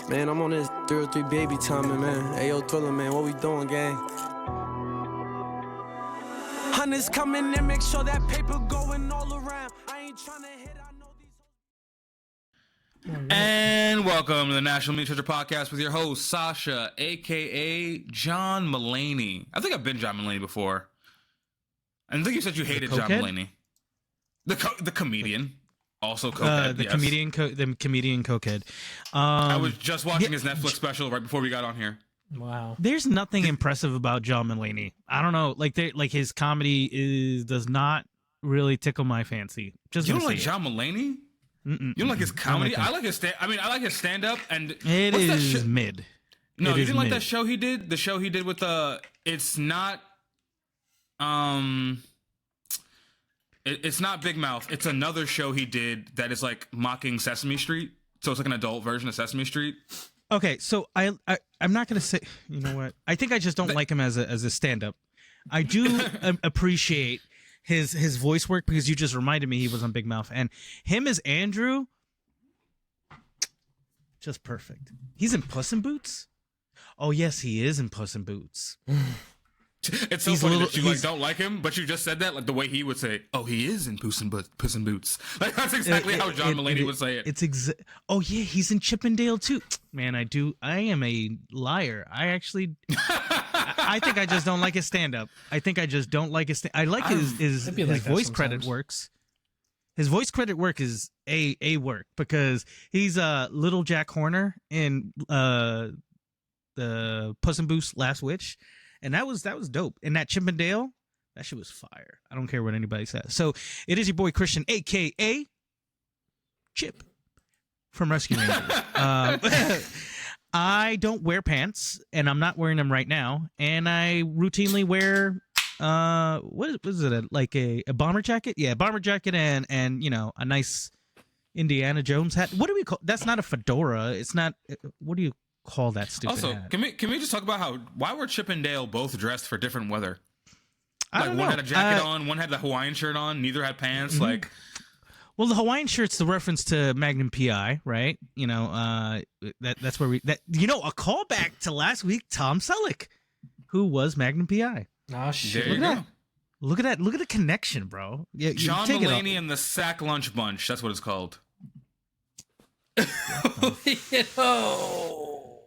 Man, I'm on this 303 baby timing, man. Hey, yo, Thriller, man, what we doing, gang? Hunters coming and make sure that paper going all around. I ain't trying to hit, I know these. And welcome to the National Meat Treasure Podcast with your host, Sasha, a.k.a. John Mulaney. I think I've been John Mulaney before. I think you said you hated John Mulaney. The comedian. Also cokehead, the comedian cokehead. I was just watching his Netflix special right before we got on here. Wow. There's nothing impressive about John Mulaney. I don't know, like his comedy does not really tickle my fancy. Just you don't like John Mulaney? You don't like his comedy? I like his stand up, and it is mid. No, you didn't like that show he did? The show he did with it's not it's not Big Mouth. It's another show he did that is like mocking Sesame Street. So it's like an adult version of Sesame Street. Okay, so I'm not gonna say. You know what? I think I just don't like him as a stand up. I do appreciate his voice work because you just reminded me he was on Big Mouth, and him as Andrew, just perfect. He's in Puss in Boots. Oh yes, he is in Puss in Boots. It's so funny that you don't like him, but you just said that like the way he would say, "Oh, he is in Puss in Boots." Like that's exactly how John Mulaney would say it. It's oh yeah, he's in Chippendale too. Man, I am a liar. I think I just don't like his stand up. I think I just don't like his. I like his voice credit works. His voice credit work is a work because he's Little Jack Horner in the Puss in Boots Last Witch. And that was dope. And that Chippendale, that shit was fire. I don't care what anybody says. So it is your boy Christian, a.k.a. Chip from Rescue Rangers. I don't wear pants, and I'm not wearing them right now. And I routinely wear, what is it, like a bomber jacket? Yeah, bomber jacket and you know, a nice Indiana Jones hat. What do we call? That's not a fedora. It's not, what do you call that stupid also hat? Can we just talk about why were Chip and Dale both dressed for different weather? I don't know. One had a jacket on, one had the Hawaiian shirt on, neither had pants. Mm-hmm. Well, the Hawaiian shirt's the reference to Magnum PI, right? You know, that's where a callback to last week, Tom Selleck, who was Magnum PI. Oh shit. Look at that. Look at the connection, bro. Yeah, John Mulaney and the Sack Lunch Bunch, that's what it's called.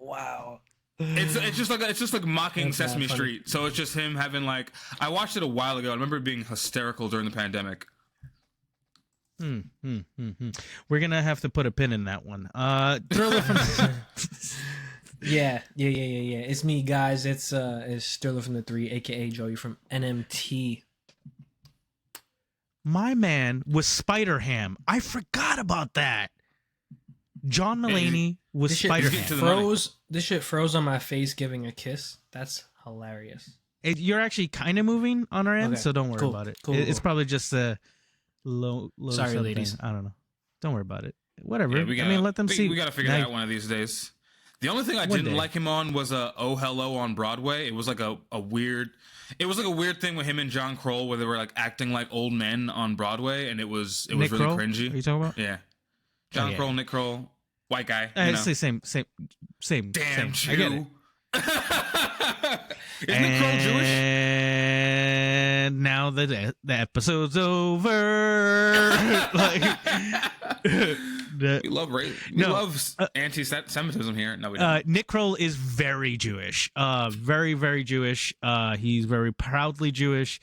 Wow. It's just like mocking Sesame Street. So it's just him having like, I watched it a while ago. I remember it being hysterical during the pandemic. We're gonna have to put a pin in that one. Thriller from Yeah. It's me, guys. It's Thriller from the 3, aka Joey from NMT. My man was Spider-Ham. I forgot about that. John Mulaney was Spider-Ham. This shit froze on my face giving a kiss. That's hilarious. You're actually kind of moving on our end, okay. So don't worry about it. Cool. It's probably just a low. Sorry, ladies. I don't know. Don't worry about it. Whatever. Yeah, let them see. We gotta figure that out one of these days. The only thing I didn't like him on was Oh Hello on Broadway. It was like a weird. It was like a weird thing with him and John Kroll where they were like acting like old men on Broadway, and it was really Kroll? cringy. Are you talking about? Yeah. John Kroll, Nick Kroll, white guy. It's the same. Damn Jew. I get it. Is Nick Kroll Jewish? And now the episode's over. We love anti-Semitism here. No, we don't. Nick Kroll is very Jewish. Very, very Jewish. He's very proudly Jewish.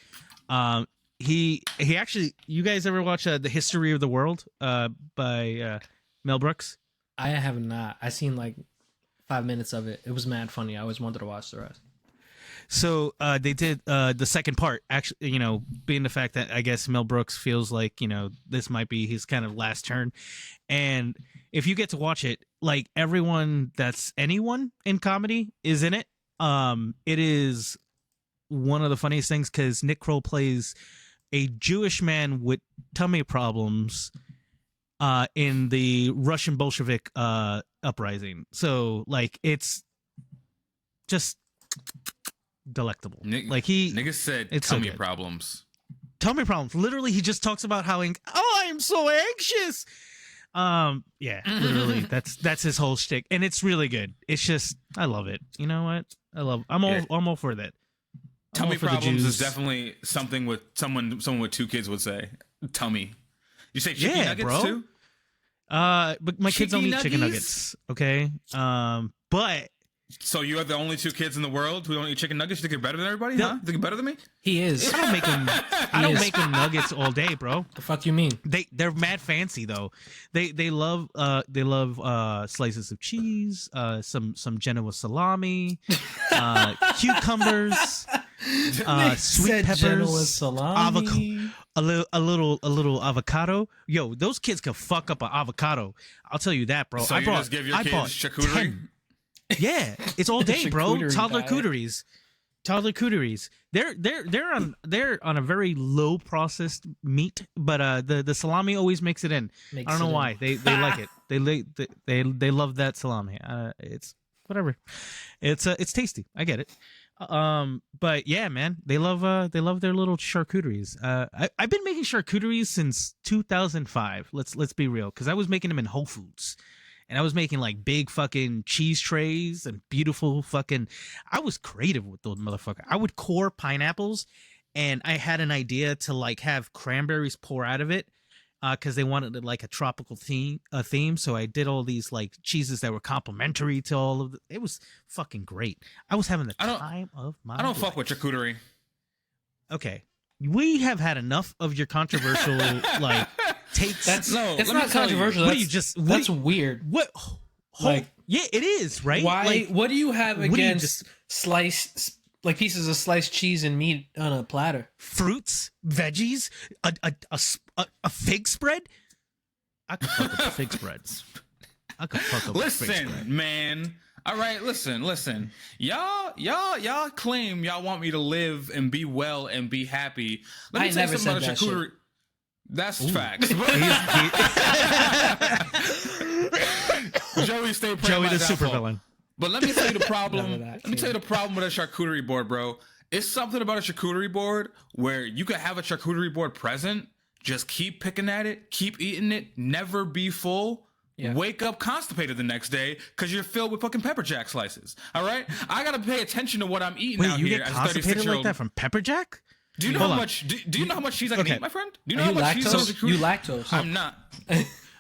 He actually. You guys ever watch The History of the World by Mel Brooks? I have not. I seen like 5 minutes of it. It was mad funny. I always wanted to watch the rest. So they did the second part, actually, you know, being the fact that I guess Mel Brooks feels like, you know, this might be his kind of last turn. And if you get to watch it, like everyone that's anyone in comedy is in it. It is one of the funniest things because Nick Kroll plays a Jewish man with tummy problems in the Russian Bolshevik uprising. So like it's just delectable. Nigga said it's tummy so problems. Tummy problems. Literally, he just talks about how I'm so anxious. Yeah, literally, that's his whole shtick, and it's really good. It's just, I love it. You know what? I'm all for that. Tummy problems is definitely something with someone with 2 kids would say. Tummy. You say chicken nuggets bro. too? But my kids don't eat chicken nuggets. Okay. But so you are the only 2 kids in the world who don't eat chicken nuggets? You think you're better than everybody? Huh? Think you're better than me? He is. I don't make them nuggets all day, bro. The fuck you mean? They're mad fancy though. They love slices of cheese, some Genoa salami, cucumbers, sweet peppers, avocado, a little avocado. Yo, those kids can fuck up an avocado. I'll tell you that, bro. So you just give your kids charcuterie? Yeah, it's all day, bro. Toddler cooteries. They're on a very low processed meat, but the salami always makes it in. I don't know why. They like it. They love that salami. It's whatever. It's tasty. I get it. But yeah, man, they love their little charcuteries. I've been making charcuteries since 2005. Let's be real, because I was making them in Whole Foods. And I was making like big fucking cheese trays and beautiful fucking. I was creative with those motherfuckers. I would core pineapples, and I had an idea to like have cranberries pour out of it, because they wanted like a tropical theme. So I did all these like cheeses that were complementary to all of it. Was fucking great. I was having the time of my life. I don't fuck with charcuterie. Okay, we have had enough of your controversial like. That's not controversial. That's weird. What? Yeah, it is, right? Why? Like, what do you have against sliced like pieces of sliced cheese and meat on a platter? Fruits, veggies, a fig spread. I could fuck up a fig spread. Listen, man. All right, listen. Y'all claim y'all want me to live and be well and be happy. Let me tell you something about charcuterie. Shit. That's facts. Joey, stay praying. Joey, the supervillain. But let me tell you the problem. Let me tell you the problem with a charcuterie board, bro. It's something about a charcuterie board where you could have a charcuterie board present, just keep picking at it, keep eating it, never be full. Yeah. Wake up constipated the next day because you're filled with fucking pepper jack slices. All right, I gotta pay attention to what I'm eating. Wait, you get constipated like that from pepper jack? Do you know how much? Do you know how much cheese I can eat, my friend? Do you know how much cheese? You lactose? I'm not.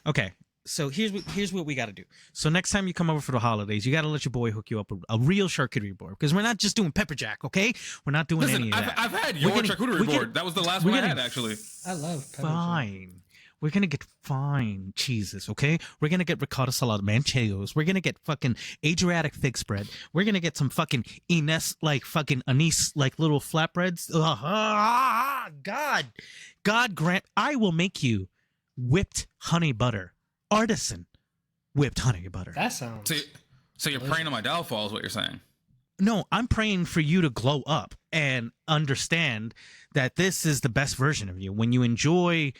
Okay, so here's what we got to do. So next time you come over for the holidays, you got to let your boy hook you up a real charcuterie board, because we're not just doing pepper jack, okay? We're not doing any of that. I've had your charcuterie board. That was the last one I had, actually. I love pepper jack. We're going to get fine cheeses, okay? We're going to get ricotta salad manchegos. We're going to get fucking Adriatic fig spread. We're going to get some fucking anise, like little flatbreads. God grant, I will make you whipped honey butter. Artisan whipped honey butter. That sounds... So you're praying on my downfall is what you're saying? No, I'm praying for you to glow up and understand that this is the best version of you. When you enjoy...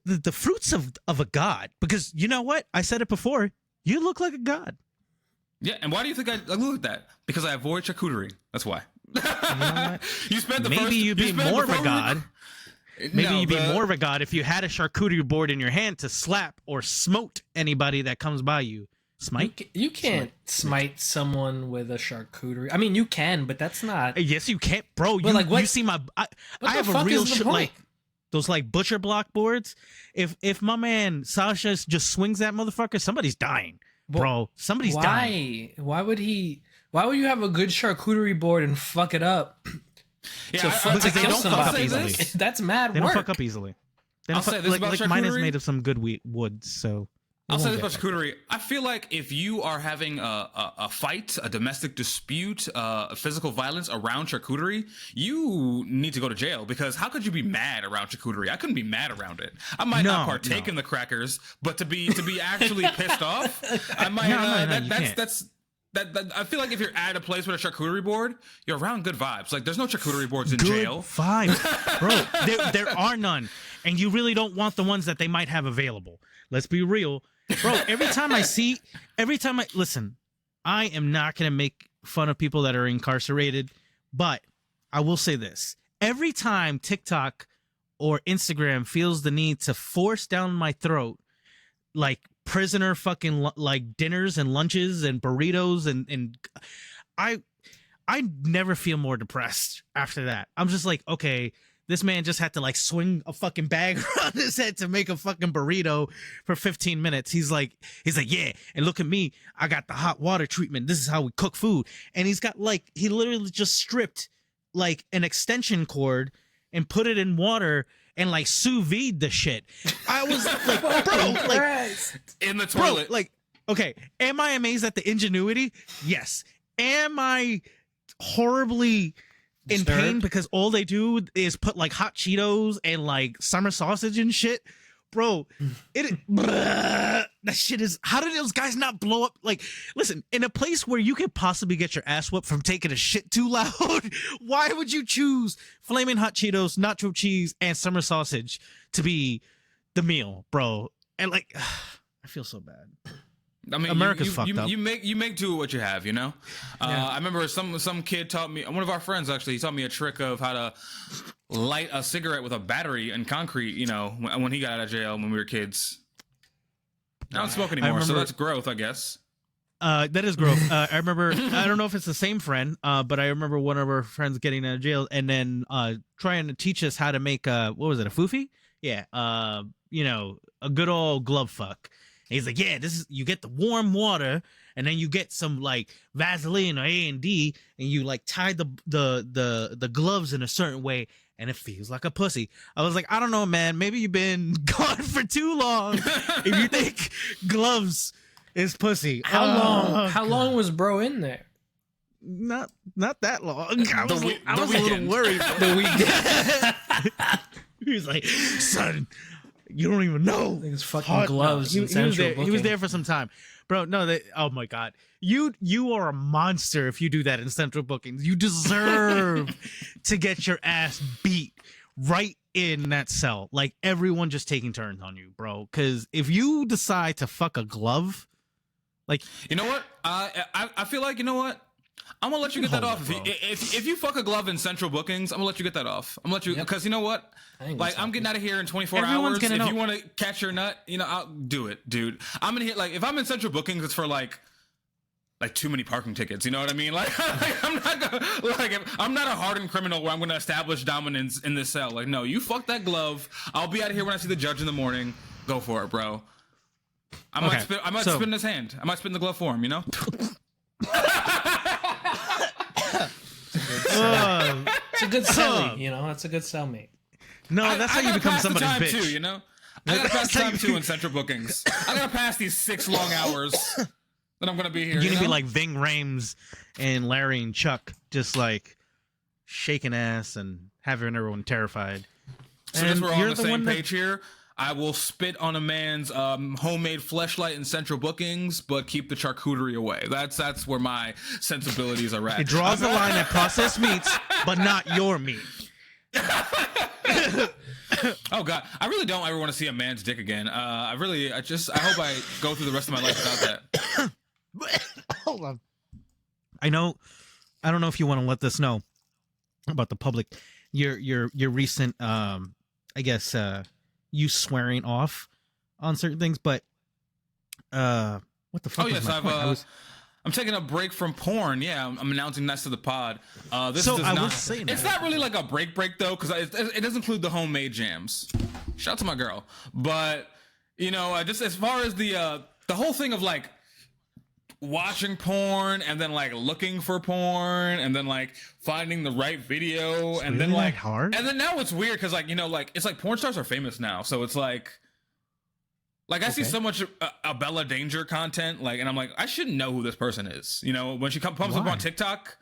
The fruits of a god, because you know what? I said it before. You look like a god. Yeah, and why do you think I look like that? Because I avoid charcuterie. That's why. You know what? You spent the Maybe you'd be more of a god. Maybe you'd be more of a god if you had a charcuterie board in your hand to slap or smote anybody that comes by you. Smite? You can't smite someone with a charcuterie. I mean, you can, but that's not. Yes, you can't, bro. You see my. I have a real like. Those like butcher block boards. If my man Sasha just swings that motherfucker, somebody's dying, bro. Somebody's dying. Why would he? Why would you have a good charcuterie board and fuck it up? Yeah, because they don't fuck up easily. That's mad work. They don't fuck up easily. I'll say this about charcuterie. Mine is made of some good wood, so. I'll say this about charcuterie. I feel like if you are having a fight, a domestic dispute, physical violence around charcuterie, you need to go to jail, because how could you be mad around charcuterie? I couldn't be mad around it. I might not partake in the crackers, but to be actually pissed off, I might. I feel like if you're at a place with a charcuterie board, you're around good vibes. Like, there's no charcuterie boards in jail. Vibes, bro. There are none, and you really don't want the ones that they might have available. Let's be real. Bro, every time I listen, I am not going to make fun of people that are incarcerated, but I will say this. Every time TikTok or Instagram feels the need to force down my throat like prisoner fucking like dinners and lunches and burritos and I never feel more depressed after that. I'm just like, okay, this man just had to like swing a fucking bag around his head to make a fucking burrito for 15 minutes. He's like, yeah, and look at me, I got the hot water treatment. This is how we cook food. And he's got like, he literally just stripped like an extension cord and put it in water and like sous vide the shit. I was like, bro, like in the toilet. Bro, like, okay, am I amazed at the ingenuity? Yes. Am I horribly in pain because all they do is put like hot Cheetos and like summer sausage and shit? Bro, that shit is, how did those guys not blow up? Like, listen, in a place where you could possibly get your ass whooped from taking a shit too loud, why would you choose flaming hot Cheetos, nacho cheese, and summer sausage to be the meal, bro? And like, I feel so bad. I mean, America's fucked up. You make do with what you have, you know. Yeah. I remember some kid taught me. One of our friends actually, he taught me a trick of how to light a cigarette with a battery and concrete. You know, when he got out of jail when we were kids. I don't smoke anymore, so that's growth, I guess. That is growth. I remember. I don't know if it's the same friend, but I remember one of our friends getting out of jail and then trying to teach us how to make what was it, a foofy? Yeah. You know, a good old glove fuck. And he's like, yeah, this is, you get the warm water and then you get some like Vaseline or A&D and you like tie the gloves in a certain way and it feels like a pussy. I was like, I don't know, man. Maybe you've been gone for too long if you think gloves is pussy. How long was bro in there? Not that long. I was a little worried. The weekend. He was like, son, you don't even know. His fucking gloves. He was there for some time, bro. No, oh my god, you are a monster if you do that in central bookings. You deserve to get your ass beat right in that cell. Like everyone just taking turns on you, bro. Because if you decide to fuck a glove, like, you know what, I feel like, you know what, I'm gonna let you get that off. If you fuck a glove in central bookings, I'm gonna let you get that off. I'm gonna let you, because you know what, like, I'm getting out of here in 24 hours. If you want to catch your nut, you know, I'll do it, dude. I'm in here, like, if I'm in central bookings, it's for like too many parking tickets. You know what I mean? Like, I'm not a hardened criminal where I'm gonna establish dominance in this cell. Like, no, you fuck that glove. I'll be out of here when I see the judge in the morning. Go for it, bro. I might spit in his hand. I might spit in the glove for him. You know. It's a good cellmate, you know. That's a good cellmate. No, that's how you become somebody's bitch. Too, you know. I gotta pass time too in central bookings. I gotta pass these 6 long hours that I'm gonna be here. You're gonna be like Ving Rhames and Larry and Chuck, just like shaking ass and having everyone terrified. So just we're on the same page here. I will spit on a man's homemade fleshlight in central bookings, but keep the charcuterie away. That's where my sensibilities are at. It draws the line at processed meats, but not your meat. Oh God, I really don't ever want to see a man's dick again. I hope I go through the rest of my life without that. Hold on. I don't know if you want to let this know about the public. Your recent, I guess, you swearing off on certain things, but what the fuck? Oh yes, I'm taking a break from porn. Yeah, I'm announcing that to the pod. It's not really like a break though, because it does include the homemade jams. Shout out to my girl. But you know, just as far as the whole thing of like watching porn and then like looking for porn and then like finding the right video and then like hard. And then now it's weird because like, you know, like it's like porn stars are famous now, so it's like I see so much Bella Danger content, like, and I'm like, I shouldn't know who this person is. You know, when she pumps up on TikTok,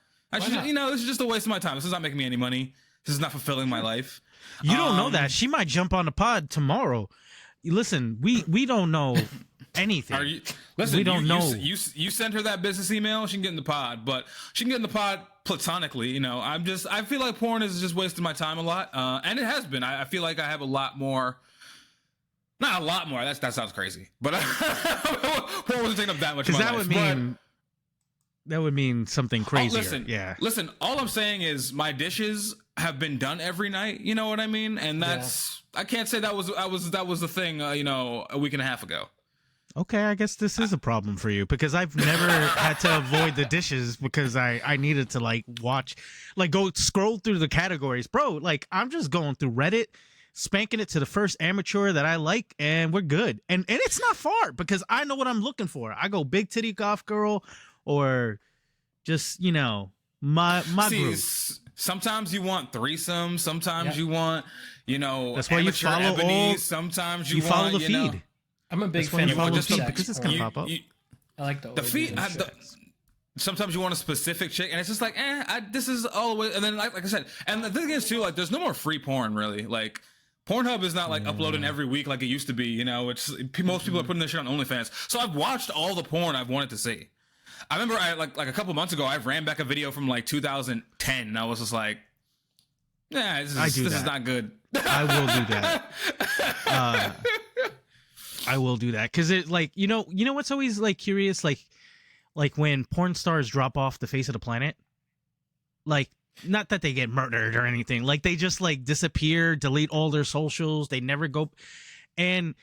you know, this is just a waste of my time. This is not making me any money. This is not fulfilling my life. You don't know that. She might jump on the pod tomorrow. Listen, we don't know anything. Listen, we don't know. You sent her that business email. She can get in the pod, but she can get in the pod platonically. You know, I feel like porn is just wasting my time a lot, and it has been. I feel like I have a lot more. Not a lot more. That sounds crazy, but porn wasn't taking up that much of my life. That would mean something crazier. Listen. All I'm saying is my dishes have been done every night. You know what I mean? And that's I can't say that was the thing. You know, a week and a half ago. Okay, I guess this is a problem for you because I've never had to avoid the dishes because I needed to like watch, like go scroll through the categories, bro. Like I'm just going through Reddit, spanking it to the first amateur that I like, and we're good. And it's not far because I know what I'm looking for. I go big titty golf girl, or just my group. Sometimes you want threesome. Sometimes you want That's why you follow ebony. all. Sometimes you follow the feed. I'm a big fan of follow oral the feed sex. because it's gonna pop up. I like the feed. Sometimes you want a specific chick, and it's just like, this is all the way. And then, like I said, and the thing is too, like, there's no more free porn really. Like, Pornhub is not like uploading every week like it used to be. It's most people are putting this shit on OnlyFans. So I've watched all the porn I've wanted to see. I remember, like a couple months ago, I ran back a video from like 2010, and I was just like, this is not good. I will do that. I will do that because it like what's always like curious like when porn stars drop off the face of the planet, like not that they get murdered or anything, like they just like disappear, delete all their socials, they never go. And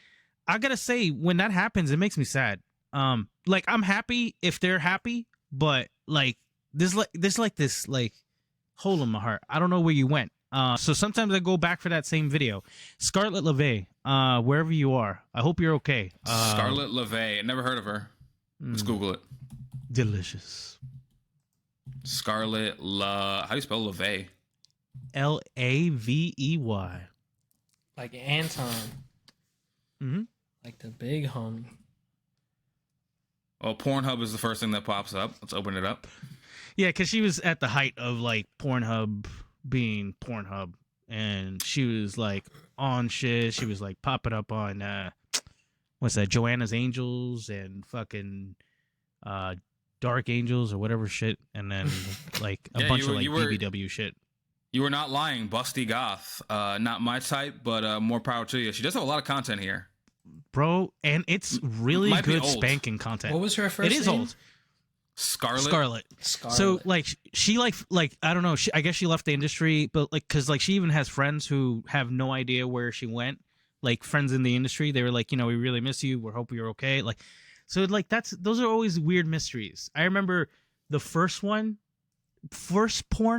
I gotta say, when that happens, it makes me sad. Like I'm happy if they're happy, but like there's this hole in my heart. I don't know where you went. So sometimes I go back for that same video. Scarlett LeVay, wherever you are, I hope you're okay. Scarlett LeVay, I never heard of her. Let's Google it. Delicious. Scarlett how do you spell LeVay? Lavey. Like Anton. Mm-hmm. Like the big homie. Well, Pornhub is the first thing that pops up. Let's open it up. Yeah, because she was at the height of like Pornhub being Pornhub, and she was like on shit. She was like popping up on what's that, Joanna's Angels and fucking Dark Angels or whatever shit, and then like a bunch of like BBW shit. You were not lying, busty goth. Not my type, but more power to you. She does have a lot of content here, bro, and it's really good spanking content. What was her first name? It is old. Scarlett. So like she like I don't know. I guess she left the industry, but like because like she even has friends who have no idea where she went. Like friends in the industry, they were like, we really miss you. We hope you're okay. Like, so like those are always weird mysteries. I remember the first porn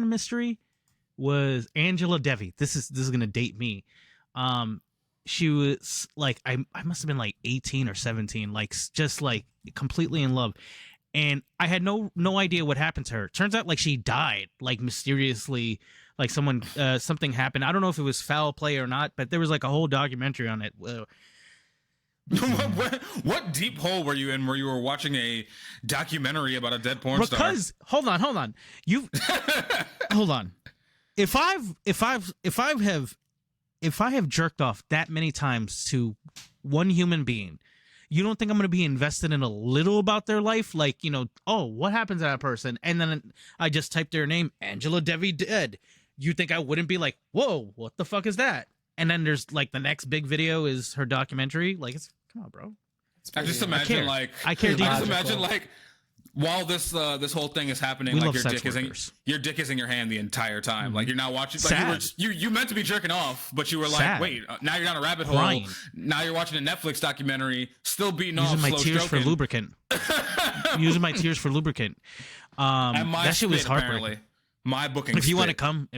mystery was Angela Devi. This is gonna date me. She was like I must have been like 18 or 17, like just like completely in love. And I had no idea what happened to her. Turns out like she died, like mysteriously, like something happened. I don't know if it was foul play or not, but there was like a whole documentary on it. What deep hole were you in where you were watching a documentary about a dead porn star? Because hold on. Hold on. If I have jerked off that many times to one human being, you don't think I'm going to be invested in a little about their life? Like, what happens to that person? And then I just type their name, Angela Devi dead. You think I wouldn't be like, whoa, what the fuck is that? And then there's like the next big video is her documentary. Like, come on, bro. I just imagine I care deeply. I just imagine like while this whole thing is happening, like your dick is in your hand the entire time. Mm-hmm. Like you're not watching. Like you meant to be jerking off, but you were like, wait, now you're down a rabbit hole. Now you're watching a Netflix documentary, still beating off. Using my tears for lubricant. Using my tears for lubricant. That shit was heartbreaking. My booking. If you want to come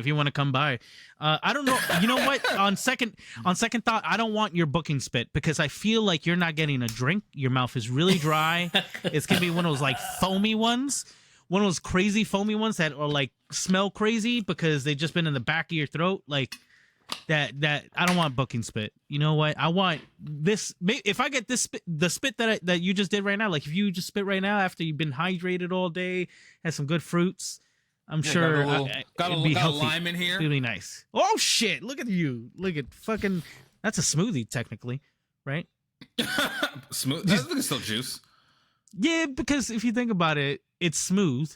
by, I don't know. You know what? On second thought, I don't want your booking spit because I feel like you're not getting a drink. Your mouth is really dry. It's gonna be one of those like foamy ones, one of those crazy foamy ones that are like smell crazy because they've just been in the back of your throat. Like that. I don't want booking spit. You know what? I want this. If I get this the spit that you just did right now, like if you just spit right now after you've been hydrated all day, had some good fruits. I'm sure got a lime in here. It'd be nice. Oh shit! Look at you. Look at fucking. That's a smoothie, technically, right? Smooth. I think it's still juice. Yeah, because if you think about it, it's smooth.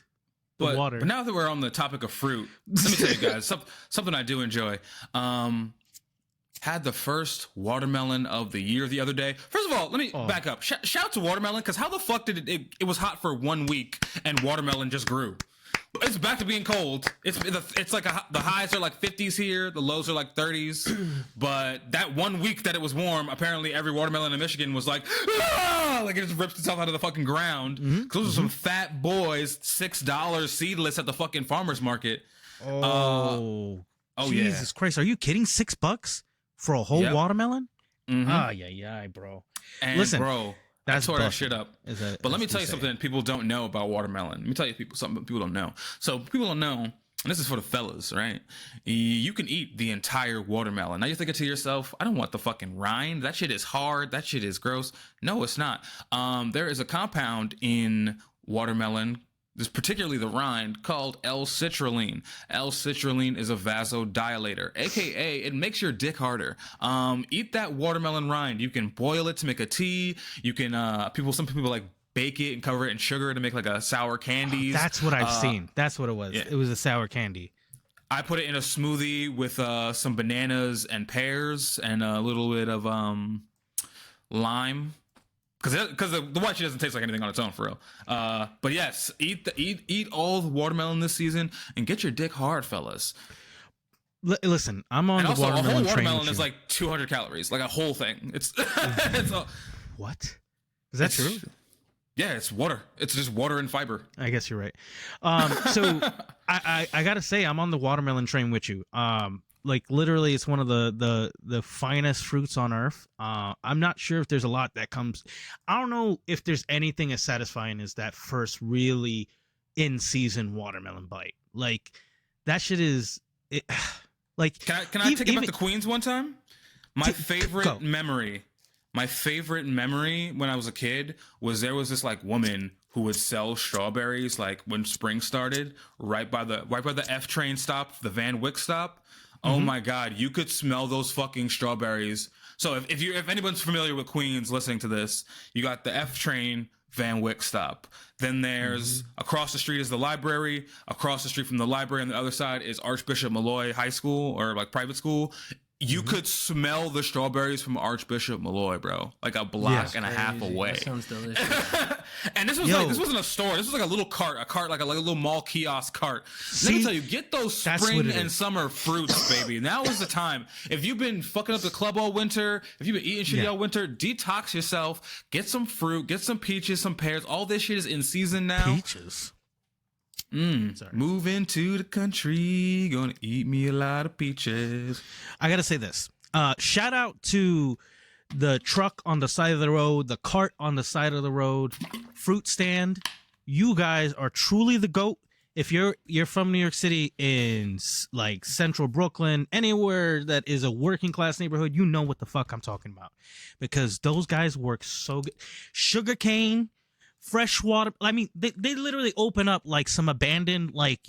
The water. But now that we're on the topic of fruit, let me tell you guys something I do enjoy. Had the first watermelon of the year the other day. First of all, let me back up. Shout out to watermelon, because how the fuck did it was hot for 1 week and watermelon just grew? It's back to being cold. It's like the highs are like 50s here, the lows are like 30s. But that 1 week that it was warm, apparently every watermelon in Michigan was like, ah! Like it just rips itself out of the fucking ground. Those are some fat boys, $6 seedless at the fucking farmer's market. Oh, Jesus Christ! Are you kidding? $6 for a whole watermelon? Yeah, bro. And listen, bro. That's tore that shit up. But let me tell you something that people don't know about watermelon. Let me tell you something people don't know. So people don't know, and this is for the fellas, right? You can eat the entire watermelon. Now you're thinking to yourself, I don't want the fucking rind. That shit is hard. That shit is gross. No, it's not. There is a compound in watermelon, this particularly the rind, called L-citrulline. L-citrulline is a vasodilator, aka it makes your dick harder. Eat that watermelon rind. You can boil it to make a tea. You can some people like bake it and cover it in sugar to make like a sour candies. That's what I've seen. That's what it was. Yeah. It was a sour candy. I put it in a smoothie with some bananas and pears and a little bit of lime. Because the white shit doesn't taste like anything on its own, for real. But yes, eat all the watermelon this season and get your dick hard, fellas. Listen, I'm on and the also, watermelon a whole train. Watermelon is like 200 calories, like a whole thing. It's what? Is that true? Yeah, it's water. It's just water and fiber. I guess you're right. So I gotta say, I'm on the watermelon train with you. Like literally, it's one of the finest fruits on earth. I'm not sure if there's a lot that comes. I don't know if there's anything as satisfying as that first really in season watermelon bite. Like that shit is it. Like can I take it back to Queens one time? My favorite memory when I was a kid was there was this like woman who would sell strawberries like when spring started right by the F train stop, the Van Wyck stop. Oh my God, you could smell those fucking strawberries. So if anyone's familiar with Queens listening to this, you got the F train, Van Wyck stop. Then there's across the street is the library. Across the street from the library on the other side is Archbishop Malloy High School or like private school. You could smell the strawberries from Archbishop Malloy, bro. Like a block and a half away. That sounds delicious. And this wasn't a store. This was like a little cart, like a little mall kiosk cart. Let me tell you, get those spring and summer fruits, baby. Now is the time. If you've been fucking up the club all winter, if you've been eating shit all winter, detox yourself. Get some fruit, get some peaches, some pears. All this shit is in season now. Peaches. Moving to the country, gonna eat me a lot of peaches. I gotta say this. Shout out to the truck on the side of the road, the cart on the side of the road, fruit stand. You guys are truly the GOAT. If you're from New York City in like central Brooklyn, anywhere that is a working class neighborhood, you know what the fuck I'm talking about. Because those guys work so good. Sugarcane, fresh water. I mean, they literally open up like some abandoned, like,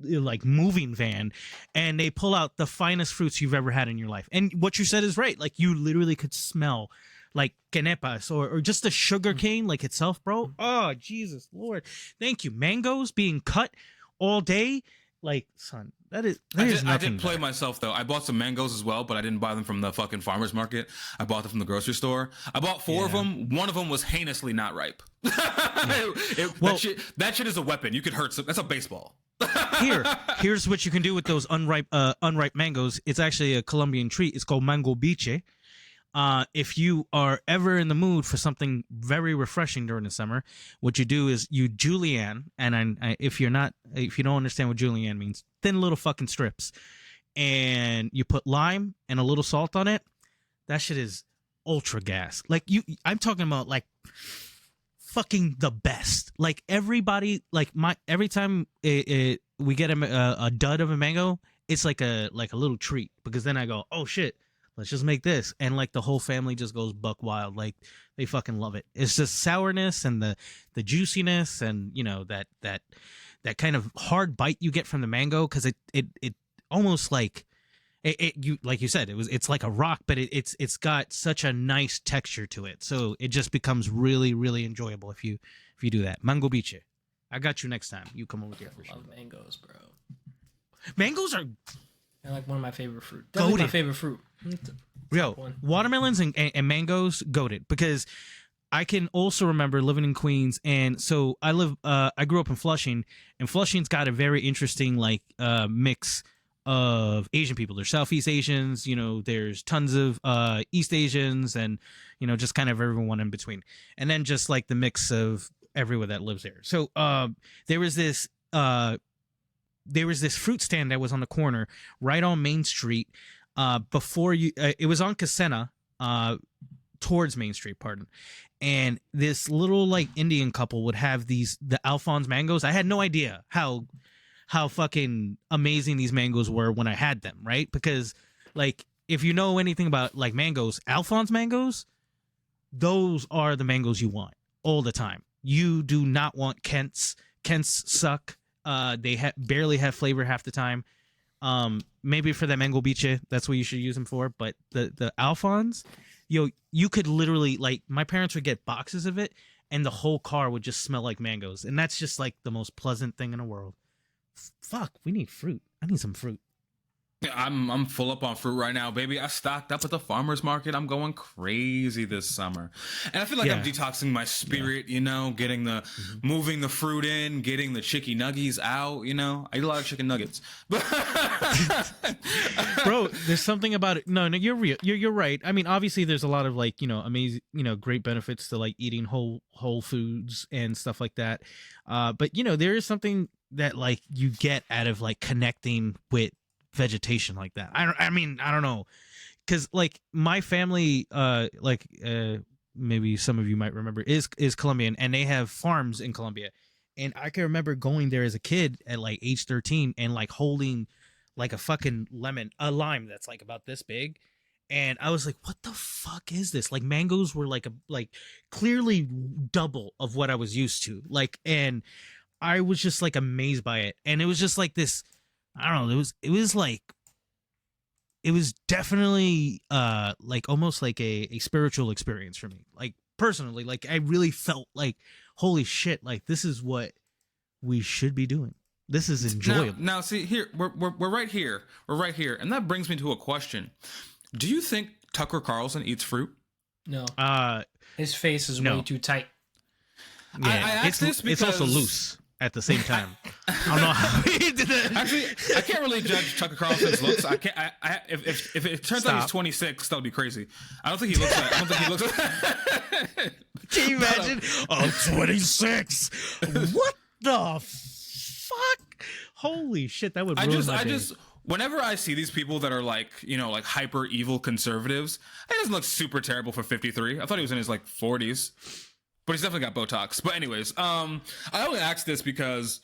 like moving van, and they pull out the finest fruits you've ever had in your life. And what you said is right. Like you literally could smell like quenepas or just the sugar cane like itself, bro. Oh, Jesus Lord. Thank you. Mangoes being cut all day. Like, son, that is nothing. I did play myself though. I bought some mangoes as well, but I didn't buy them from the fucking farmer's market. I bought them from the grocery store. I bought 4 of them. One of them was heinously not ripe. That shit is a weapon. You could hurt some. That's a baseball. Here's what you can do with those unripe mangoes. It's actually a Colombian treat. It's called mango biche. If you are ever in the mood for something very refreshing during the summer, what you do is you julienne, and if you don't understand what julienne means, thin little fucking strips, and you put lime and a little salt on it. That shit is ultra gas. Like I'm talking about like fucking the best. Like everybody, like every time we get a dud of a mango, it's like a little treat, because then I go, oh shit, let's just make this, and like the whole family just goes buck wild. Like they fucking love it. It's just sourness and the juiciness, and that kind of hard bite you get from the mango, because it almost like you like you said, it's like a rock, but it's got such a nice texture to it, so it just becomes really, really enjoyable if you do that. Mango biche. I got you next time. You come over with your first. I love mangoes, bro. Mangoes are like one of my favorite fruit. Definitely my favorite fruit. Yo, watermelons and mangoes, goated, because I can also remember living in Queens, and so I grew up in Flushing, and Flushing's got a very interesting like mix of Asian people. There's Southeast Asians, there's tons of East Asians, and just kind of everyone in between, and then just like the mix of everyone that lives there. So there was this fruit stand that was on the corner right on Main Street. Before you, it was on Casena, towards Main Street, pardon. And this little like Indian couple would have the Alphonse mangoes. I had no idea how fucking amazing these mangoes were when I had them, right? Because like if you know anything about like mangoes, Alphonse mangoes, those are the mangoes you want all the time. You do not want Kent's. Kent's suck. They barely have flavor half the time. Maybe for that mango biche, that's what you should use them for. But the Alphonse, you could literally like my parents would get boxes of it, and the whole car would just smell like mangoes, and that's just like the most pleasant thing in the world. Fuck, we need fruit. I need some fruit. I'm full up on fruit right now, baby. I stocked up at the farmer's market. I'm going crazy this summer. And I feel like I'm detoxing my spirit, getting moving the fruit in, getting the chicken nuggies out, I eat a lot of chicken nuggets. Bro, there's something about it. No, you're real. You're right. I mean, obviously there's a lot of like, amazing, great benefits to like eating whole foods and stuff like that. But there is something that like you get out of like connecting with vegetation like that. I mean, I don't know, because like my family, maybe some of you might remember, is Colombian, and they have farms in Colombia. And I can remember going there as a kid at like age 13 and like holding like a fucking lime that's like about this big, and I was like, what the fuck is this? Like mangoes were like clearly double of what I was used to, like, and I was just like amazed by it. And it was just like this, I don't know, it was definitely like almost like a spiritual experience for me. Like personally, like I really felt like, holy shit, like this is what we should be doing. This is enjoyable. Now see here, we're right here. We're right here. And that brings me to a question. Do you think Tucker Carlson eats fruit? No. His face is way too tight. Yeah, I asked this because it's also loose at the same time. I don't know how he did it. Actually, I can't really judge Tucker Carlson's looks. I can't. If it turns out he's 26, that'll be crazy. I don't think he looks like. I don't think he looks like. Can you imagine? I'm 26. What the fuck? Holy shit! That would ruin my day. Whenever I see these people that are like, like hyper evil conservatives, it doesn't look super terrible for 53. I thought he was in his like 40s. But he's definitely got Botox. But anyways, I only ask this because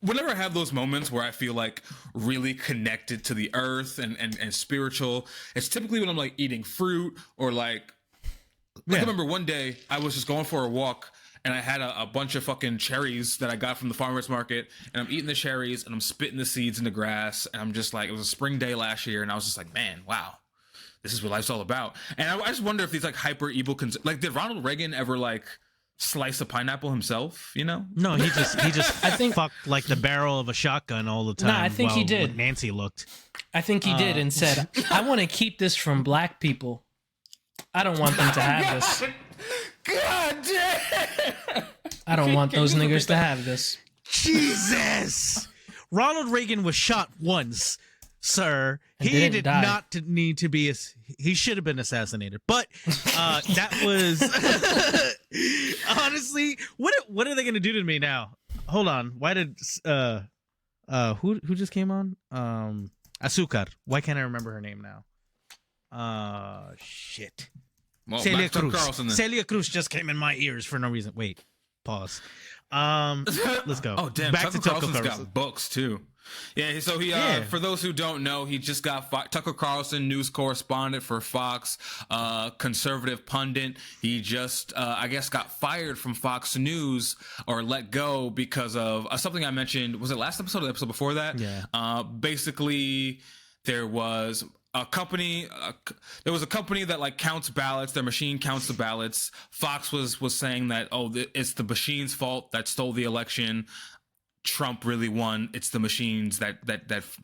whenever I have those moments where I feel like really connected to the earth and spiritual, it's typically when I'm like eating fruit or like I remember one day I was just going for a walk and I had a bunch of fucking cherries that I got from the farmer's market, and I'm eating the cherries and I'm spitting the seeds in the grass, and I'm just like, it was a spring day last year, and I was just like, man, wow. This is what life's all about. And I just wonder if these like hyper evil like did Ronald Reagan ever like slice a pineapple himself, No, he just I think fucked like the barrel of a shotgun all the time. No, I think he did. Nancy looked. I think he did and said, I want to keep this from black people. I don't want them to have this. God damn. I don't want those niggers to have this. Jesus. Ronald Reagan was shot once. Sir, he did not need to be. He should have been assassinated. But that was honestly, what are they going to do to me now? Hold on. Why did who just came on? Azúcar. Why can't I remember her name now? Shit. Well, Celia Cruz. Celia Cruz just came in my ears for no reason. Wait. Pause. Let's go. Oh damn! Tucker Carlson's got books too. Yeah, so he for those who don't know, he just got Tucker Carlson, news correspondent for Fox, conservative pundit. He just I guess got fired from Fox News or let go because of something I mentioned. Was it last episode or the episode before that? Yeah. Basically, there was a company that like counts ballots. Their machine counts the ballots. Fox was saying that it's the machine's fault that stole the election. Trump really won. It's the machines that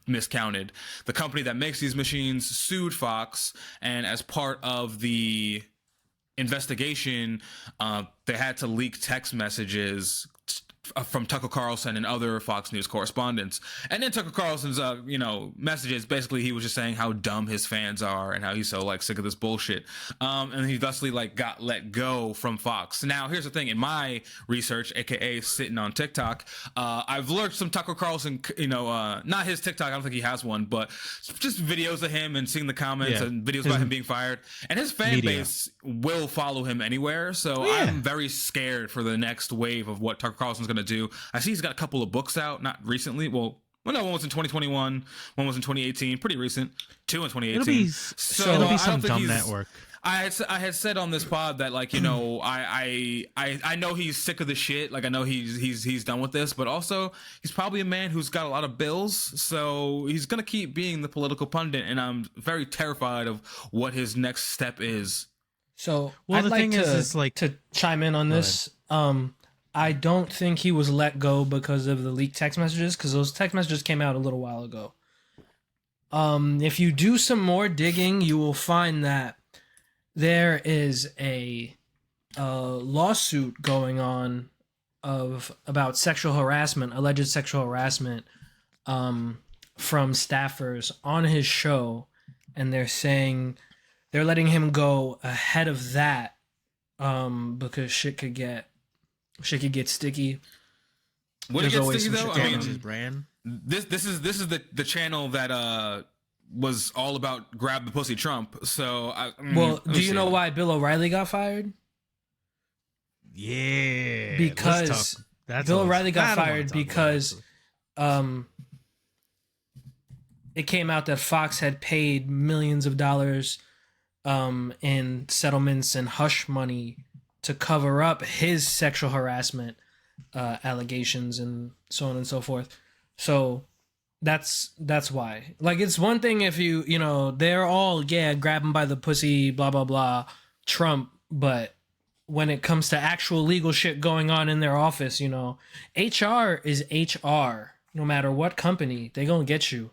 miscounted. The company that makes these machines sued Fox, and as part of the investigation, they had to leak text messages from Tucker Carlson and other Fox News correspondents. And then Tucker Carlson's, messages, basically he was just saying how dumb his fans are and how he's so like sick of this bullshit. And he thusly like got let go from Fox. Now, here's the thing. In my research, AKA sitting on TikTok, I've lurked some Tucker Carlson, not his TikTok. I don't think he has one, but just videos of him and seeing the comments and videos about him being fired. And his fan base will follow him anywhere. So I'm very scared for the next wave of what Tucker Carlson's going to do. I see he's got a couple of books out, not recently. Well, no, one was in 2021, one was in 2018, pretty recent. 2 in 2018. It'll be some dumb network. I had said on this pod that like, I know he's sick of the shit. Like I know he's done with this, but also he's probably a man who's got a lot of bills, so he's gonna keep being the political pundit, and I'm very terrified of what his next step is. So I'd like to chime in on this. I don't think he was let go because of the leaked text messages, because those text messages came out a little while ago. If you do some more digging, you will find that there is a lawsuit going on about sexual harassment, alleged sexual harassment, from staffers on his show, and they're saying they're letting him go ahead of that because shit could get sticky. Would it get sticky though? I mean, his brand. This is the channel that was all about grab the pussy Trump. So do you know why Bill O'Reilly got fired? Yeah, because Bill O'Reilly got fired because it came out that Fox had paid millions of dollars in settlements and hush money to cover up his sexual harassment allegations and so on and so forth. So that's why. Like, it's one thing if they're all grab him by the pussy, blah blah blah, Trump, but when it comes to actual legal shit going on in their office, HR is HR. No matter what company, they gonna get you.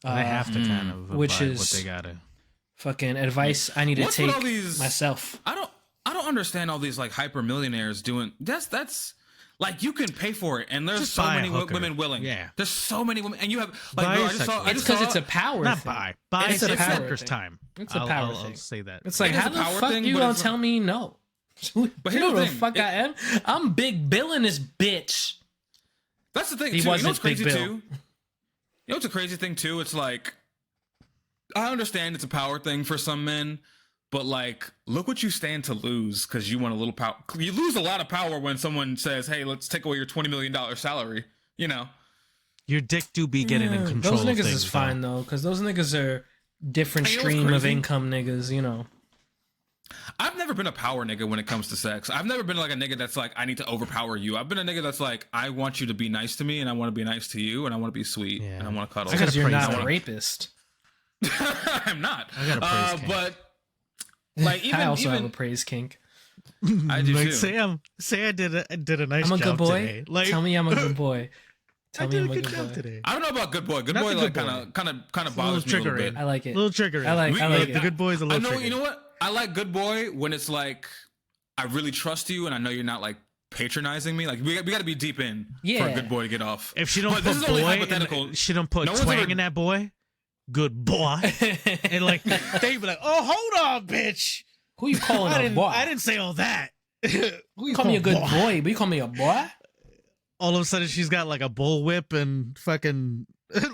They have to kind of which is what they gotta. Fucking advice I need to take myself. I don't understand all these like hyper millionaires doing that's like, you can pay for it, and there's just so many women willing. Yeah, there's so many women, and you have like, it's because it's a power not thing. buy it's a power sucker's thing. time. It's a power thing. I'll say that. It's like, how the fuck you gonna tell me no? But you know what the fuck I am? I'm Big Bill in this bitch. That's the thing. He too. wasn't You know what's crazy Big Bill. too? You know what's a crazy thing too? It's like, I understand it's a power thing for some men, but like, look what you stand to lose because you want a little power. You lose a lot of power when someone says, "Hey, let's take away your $20 million salary." Your dick do be getting in control. Those niggas of things, is fine though, because those niggas are different stream of income niggas. I've never been a power nigga when it comes to sex. I've never been like a nigga that's like, I need to overpower you. I've been a nigga that's like, I want you to be nice to me, and I want to be nice to you, and I want to be sweet, and I want to cuddle. Because you're not a rapist. I'm not. I got a praise kink. But like, even I also have a praise kink. I do like, too. Say I did a nice job. I'm a good boy. Today. Like, tell me I'm a good boy. I did a good job today. I don't know about good boy. Good boy like kind of bothers me a little bit. I like it. A little triggering. I like it. The good boy's a little triggering. You know what? I like good boy when it's like, I really trust you, and I know you're not like patronizing me. Like, we got to be deep in for a good boy to get off. If she don't put boy, she don't put twang in that boy. Good boy. And like, they be like, oh, hold on, bitch. Who you calling a boy? I didn't say all that. Who you call me a good boy, but you call me a boy? All of a sudden, she's got like a bullwhip and fucking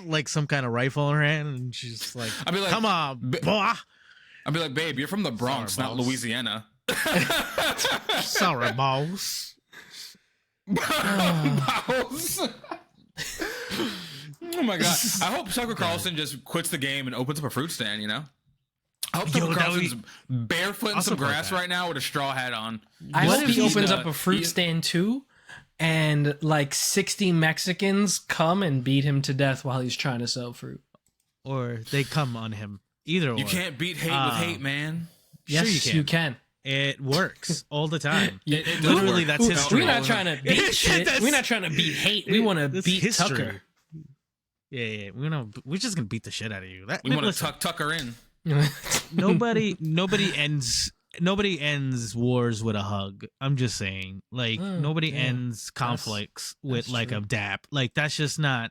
like some kind of rifle in her hand, and she's like, I'd be like, come on, boy. I'd be like, babe, you're from the Bronx, not Louisiana. Sorry, boss. Boss. Oh my god! I hope Tucker Carlson just quits the game and opens up a fruit stand. I hope Tucker Carlson's barefoot in some grass right now with a straw hat on. I hope he opens up a fruit stand too, and like 60 Mexicans come and beat him to death while he's trying to sell fruit, or they come on him. Either you can't beat hate with hate, man. Yes, sure you can. It works all the time. It literally, that's history. We're not trying to beat shit. We're not trying to beat hate. We want to beat history. Tucker. Yeah. We're just gonna beat the shit out of you. We want to tuck Tucker in. Nobody ends nobody ends wars with a hug. I'm just saying, like nobody ends conflicts with like true. A dap. Like that's not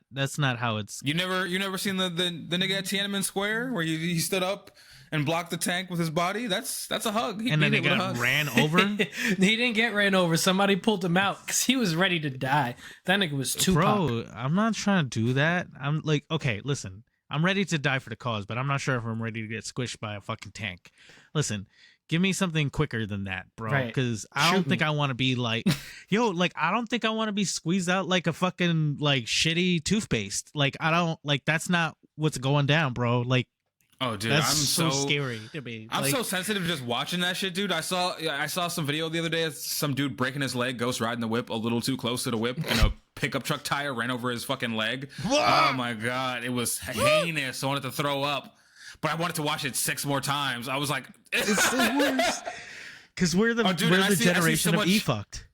how it's. You never seen the nigga at Tiananmen Square where he stood up and blocked the tank with his body? That's a hug. And then he got ran over. He didn't get ran over. Somebody pulled him out because he was ready to die. That nigga was too. Bro, I'm not trying to do that. I'm like, okay, listen. I'm ready to die for the cause, but I'm not sure if I'm ready to get squished by a fucking tank. Listen, give me something quicker than that, bro. Because I don't think I want to be like, I don't think I want to be squeezed out like a fucking like shitty toothpaste. Like I don't like that's not what's going down, bro. Like, oh, dude, that's so scary to me. I'm so sensitive just watching that shit, dude. I saw some video the other day of some dude breaking his leg, ghost riding the whip a little too close to the whip, and a pickup truck tire ran over his fucking leg. Oh my god, it was heinous. I wanted to throw up, but I wanted to watch it 6 more times. I was like, it's the worst. Because we're the generation of e-fucked.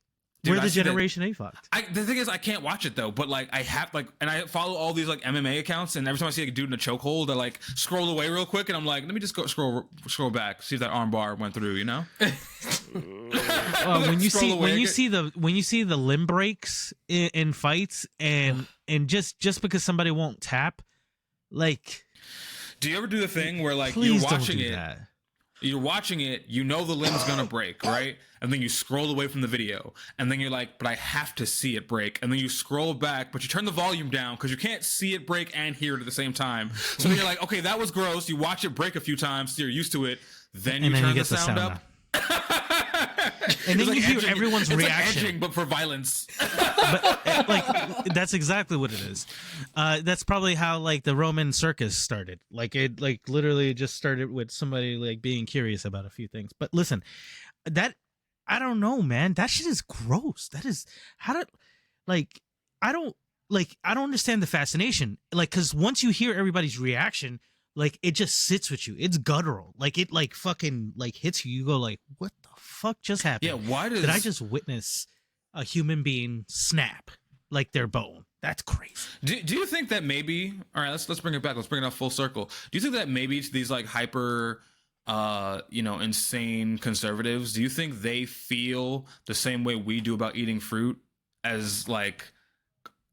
Dude, we're the generation A-fucked. The thing is, I can't watch it though. But like, I have like, and I follow all these like MMA accounts, and every time I see like, a dude in a chokehold, I like scroll away real quick, and I'm like, let me just go scroll back, see if that arm bar went through. You know. When you see the limb breaks in fights, and just because somebody won't tap, like, do you ever do the thing where like you're watching it, you know the limb's gonna break, right? And then you scroll away from the video, and then you're like, but I have to see it break. And then you scroll back, but you turn the volume down because you can't see it break and hear it at the same time. So then you're like, okay, that was gross. You watch it break a few times, so you're used to it. Then you turn the sound up. And then like you hear everyone's reaction, like edging, but for violence. But like that's exactly what it is. That's probably how like the Roman circus started. Like it like literally just started with somebody like being curious about a few things. But listen, that I don't know, man. That shit is gross. That is I don't understand the fascination. Like, because once you hear everybody's reaction, like it just sits with you. It's guttural. Like it like fucking like hits you. You go like, what the fuck just happened? Yeah, why did I just witness a human being snap like their bone? That's crazy. Do you think that maybe, all right, let's bring it back. Let's bring it up full circle. Do you think that maybe to these like hyper insane conservatives, do you think they feel the same way we do about eating fruit as like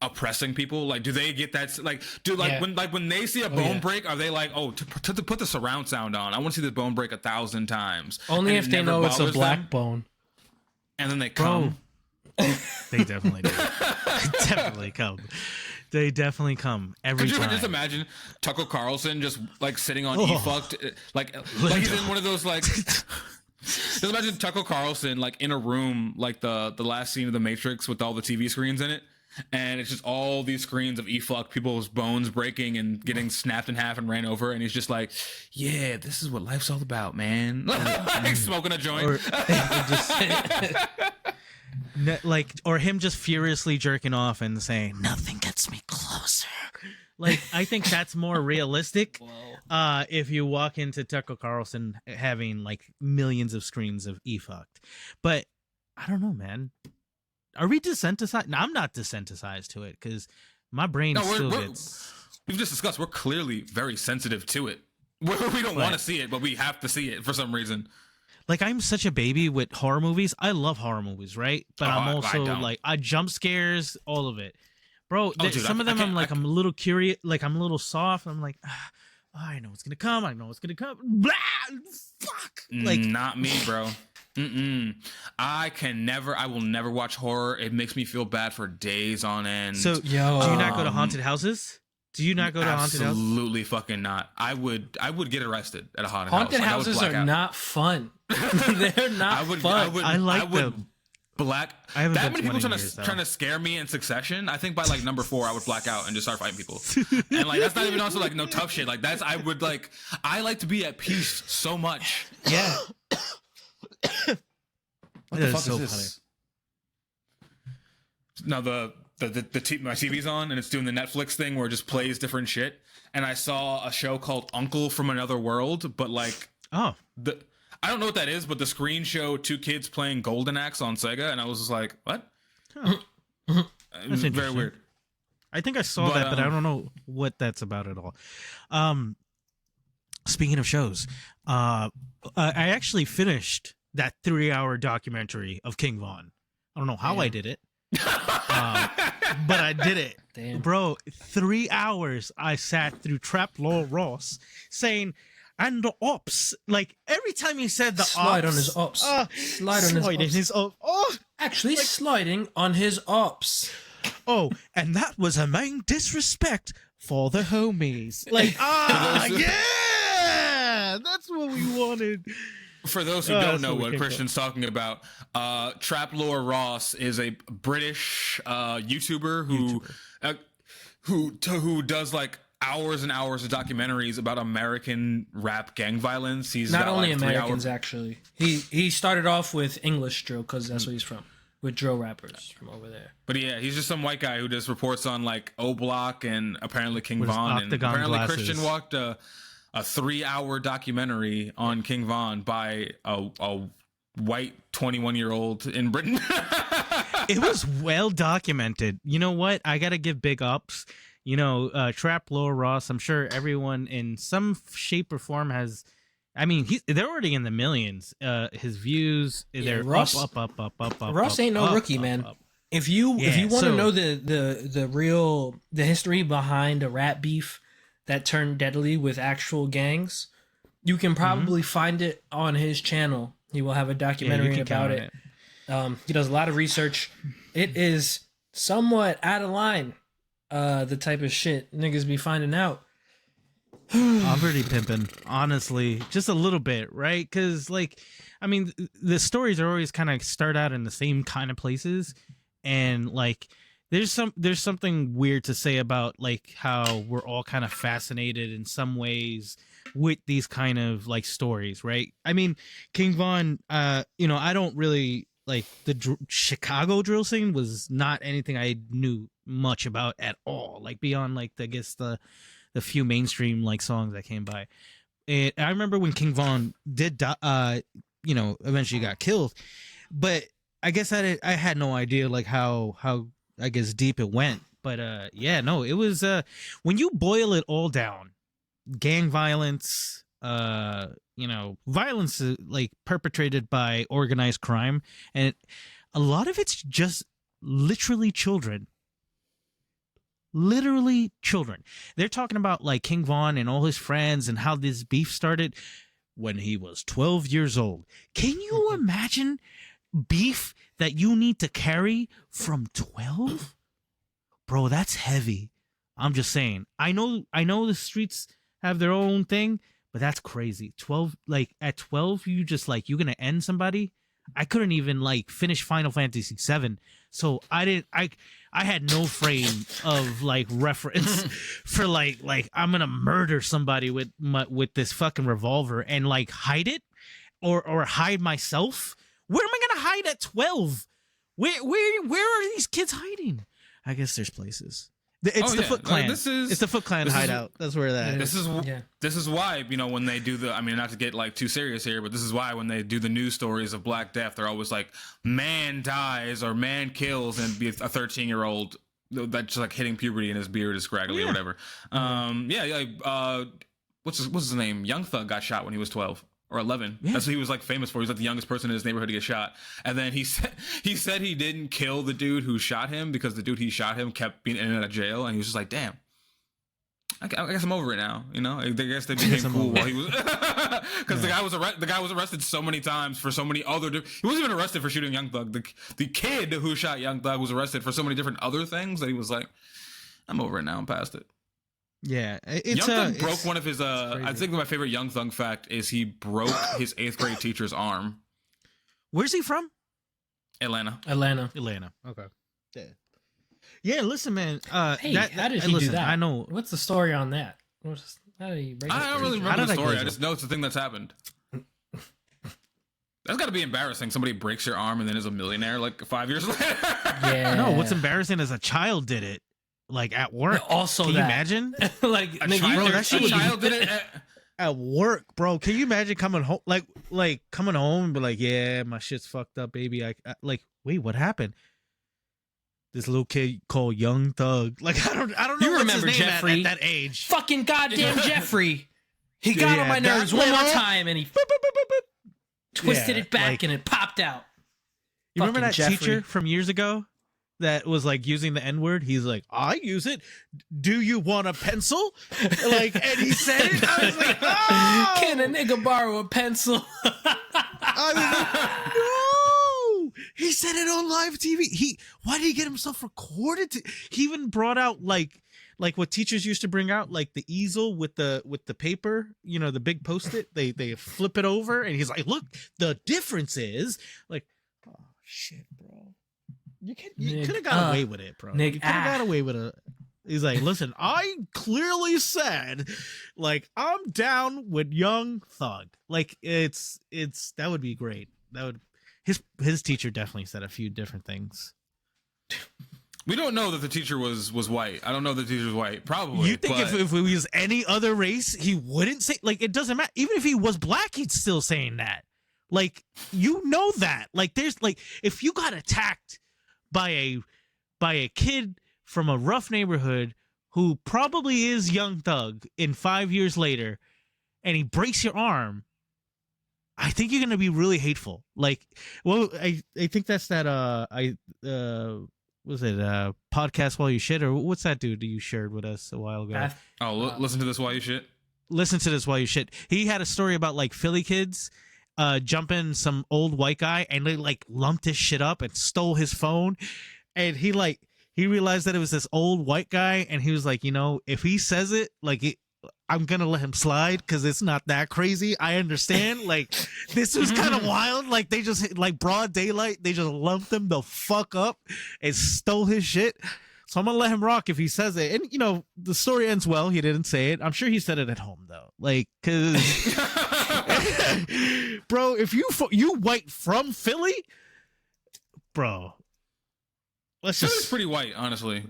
oppressing people? Like, do they get that? Like, when they see a bone break, are they like, oh, to put the surround sound on? I want to see this bone break 1,000 times. Only if they know it's a black bone. And then they come. They definitely do. They definitely come every time. Could you just imagine Tucker Carlson just like sitting on e-fucked, like he's in one of those like. Just imagine Tucker Carlson like in a room like the last scene of The Matrix with all the TV screens in it, and it's just all these screens of e-fuck, people's bones breaking and getting snapped in half and ran over, and he's just like, yeah, this is what life's all about, man. Like smoking a joint. Or him just furiously jerking off and saying, nothing gets me closer. Like, I think that's more realistic. If you walk into Tucker Carlson having like millions of screens of e-fucked. But I don't know, man. Are we desensitized? No, I'm not desensitized to it because my brain still gets. We've just discussed we're clearly very sensitive to it. We don't want to see it, but we have to see it for some reason. Like, I'm such a baby with horror movies. I love horror movies, right? But I'm also like, I jump scares, all of it. Bro, some of them I'm a little curious, like I'm a little soft. I'm like, I know it's going to come. I know it's going to come. Blah, fuck. Like, not me, bro. I will never watch horror. It makes me feel bad for days on end. So, do you not go to haunted houses? Do you not go to haunted houses? Absolutely fucking not. I would get arrested at a haunted house. Haunted houses are not fun. They're not fun. I like them. I haven't that many people trying to scare me in succession. I think by like number 4, I would black out and just start fighting people. And like that's not even also like no tough shit. Like I like to be at peace so much. Yeah. What the fuck is this? Now my TV's on and it's doing the Netflix thing where it just plays different shit. And I saw a show called Uncle from Another World, but like I don't know what that is, but the screen showed 2 kids playing Golden Axe on Sega, and I was just like, what? It was very weird. I think I saw that, but I don't know what that's about at all. speaking of shows, I actually finished that 3-hour documentary of King Von. I don't know how I did it, but I did it. Damn. Bro, 3 hours I sat through Trap Law Ross saying, and the ops. Like, every time he said the slide ops. on his ops. Slide on his ops. Oh, actually, like, sliding on his ops. Oh, and that was a main disrespect for the homies. Like, yeah! That's what we wanted. For those who don't know what Christian's talking about, Trap Lore Ross is a British YouTuber who does like hours and hours of documentaries about American rap gang violence. He's not got only like Americans actually. He started off with English drill because that's where he's from, with drill rappers from over there. But yeah, he's just some white guy who just reports on like O Block and apparently King Von, and apparently glasses. Christian watched a 3-hour documentary on King Von by a white 21-year-old in Britain. It was well documented. You know what? I gotta give big ups. You know, Trap Lore Ross, I'm sure everyone in some shape or form has. I mean, they're already in the millions. His views, they're Ross, up. Ross ain't no rookie, man. If you want to know the history behind a rap beef that turned deadly with actual gangs, you can probably find it on his channel. He will have a documentary about it. He does a lot of research. It is somewhat out of line. The type of shit niggas be finding out. I'm pretty pimping, honestly, just a little bit, right? Because, like, I mean, the stories are always kind of start out in the same kind of places, and like, there's something weird to say about like how we're all kind of fascinated in some ways with these kind of like stories, right? I mean, King Von, you know, I don't really like the Chicago drill scene was not anything I knew much about at all, like beyond like I guess the few mainstream like songs that came by. And I remember when King Von did you know, eventually got killed, but I guess I had no idea like how I guess deep it went. But yeah, no, it was when you boil it all down, gang violence, you know, violence like perpetrated by organized crime, and a lot of it's just literally children. They're talking about like King Von and all his friends and how this beef started when he was 12 years old. Can you imagine beef that you need to carry from 12? Bro, that's heavy. I'm just saying. I know the streets have their own thing, but that's crazy. 12, like at 12 you just like you're going to end somebody? I couldn't even like finish Final Fantasy 7. So I had no frame of like reference for like I'm going to murder somebody with this fucking revolver and like hide it or hide myself. Where am I going to hide at 12? Where are these kids hiding? I guess there's places. It's the Foot Clan. It's the Foot Clan hideout. That's where that is. This is why, you know, when they do I mean, not to get like too serious here, but this is why when they do the news stories of Black Death, they're always like, man dies or man kills, and be a 13-year-old that's just like hitting puberty and his beard is scraggly or whatever. What's his name? Young Thug got shot when he was 12. Or 11. Yeah. That's what he was like famous for. He was like the youngest person in his neighborhood to get shot. And then he said he didn't kill the dude who shot him because the dude he shot him kept being in and out of jail. And he was just like, damn, I guess I'm over it now. You know, I guess they became cool while he was because the guy was arrested so many times for so many other. He wasn't even arrested for shooting Young Thug. The kid who shot Young Thug was arrested for so many different other things that he was like, I'm over it now. I'm past it. Yeah, Young Thug broke one of his. I think my favorite Young Thug fact is he broke his 8th grade teacher's arm. Where's he from? Atlanta. Okay. Yeah. Listen, man. Hey, how did he do that? I know. What's the story on that? How did he break? I don't really remember the story. I just know it's the thing that's happened. That's got to be embarrassing. Somebody breaks your arm and then is a millionaire like 5 years later. Yeah. No, what's embarrassing is a child did it. Like at work. Also, can you imagine? Like a child did it at work, bro. Can you imagine coming home, like coming home and be like, "Yeah, my shit's fucked up, baby." I like, wait, what happened? This little kid called Young Thug. Like, I don't know. You remember his name Jeffrey at that age? Fucking goddamn Jeffrey. He got on my nerves one more time, and he twisted it back, and it popped out. You remember that teacher from years ago that was like using the N-word? He's like, I use it. Do you want a pencil? Like, and he said it. I was like, oh! Can a nigga borrow a pencil? I was like, no! He said it on live TV. Why did he get himself recorded? He even brought out like what teachers used to bring out, like the easel with the paper, you know, the big Post-it. They flip it over, and he's like, look, the difference is like, oh shit, bro. You could have got away with it, bro. You could have got away with it. He's like, listen, I clearly said, like, I'm down with Young Thug. Like, it's that would be great. That would his teacher definitely said a few different things. We don't know that the teacher was white. I don't know that the teacher was white. Probably. You think if it was any other race, he wouldn't say, like, it doesn't matter. Even if he was black, he's still saying that. Like, you know that. Like, there's like, if you got attacked by a kid from a rough neighborhood who probably is Young Thug in 5 years later, and he breaks your arm, I think you're gonna be really hateful. Like, well, I think that's that was it podcast while you shit, or what's that dude that you shared with us a while ago? Listen to this while you shit. Listen to this while you shit. He had a story about like Philly kids jumping some old white guy, and they like lumped his shit up and stole his phone, and he realized that it was this old white guy, and he was like, you know, if he says it, like, I'm gonna let him slide because it's not that crazy. I understand. Like, this was kind of wild. Like, they just, like, broad daylight, they just lumped him the fuck up and stole his shit. So I'm gonna let him rock if he says it. And, you know, the story ends well. He didn't say it. I'm sure he said it at home though. Like, cause bro, if you white from Philly, bro, Philly's pretty white, honestly.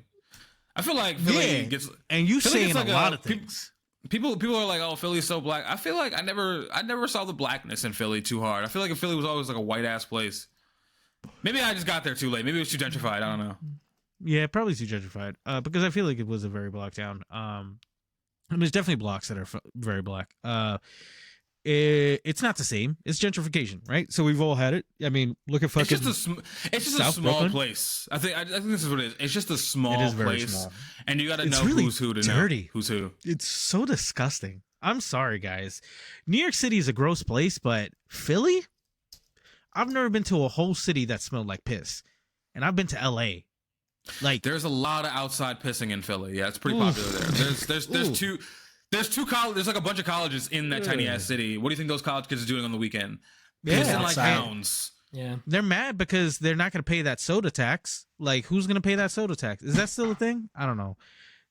I feel like Philly gets, and you Philly saying like a lot of things. People are like, oh, Philly's so black. I feel like I never saw the blackness in Philly too hard. I feel like Philly was always like a white ass place. Maybe I just got there too late. Maybe it was too gentrified. I don't know. Yeah, probably too gentrified. Because I feel like it was a very black town. And there's definitely blocks that are very black. It's not the same. It's gentrification, right? So we've all had it. I mean, look at fucking. It's just a small Brooklyn place. I think this is what it is. It's just a small place. It is very small. And you got to know really who's who to dirty. Know who's who. It's so disgusting. I'm sorry, guys. New York City is a gross place, but Philly? I've never been to a whole city that smelled like piss. And I've been to LA. Like, there's a lot of outside pissing in Philly. Yeah, it's pretty popular there. There's two colleges. There's like a bunch of colleges in that tiny ass city. What do you think those college kids are doing on the weekend? Pissing like hounds. Yeah, they're mad because they're not going to pay that soda tax. Like, who's going to pay that soda tax? Is that still a thing? I don't know.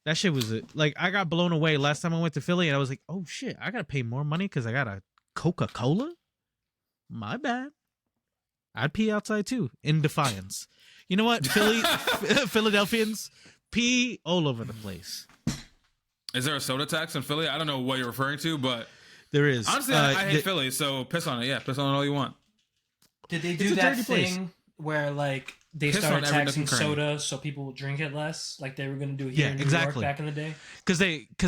That shit was like, I got blown away last time I went to Philly, and I was like, oh shit, I got to pay more money because I got a Coca-Cola. My bad. I'd pee outside too in defiance. You know what, Philadelphians pee all over the place. Is there a soda tax in Philly? I don't know what you're referring to, but there is. Honestly, I hate Philly, so piss on it. Yeah, piss on it all you want. Did they do that thing where like they started taxing soda so people would drink it less, like they were going to do here in New York back in the day? Because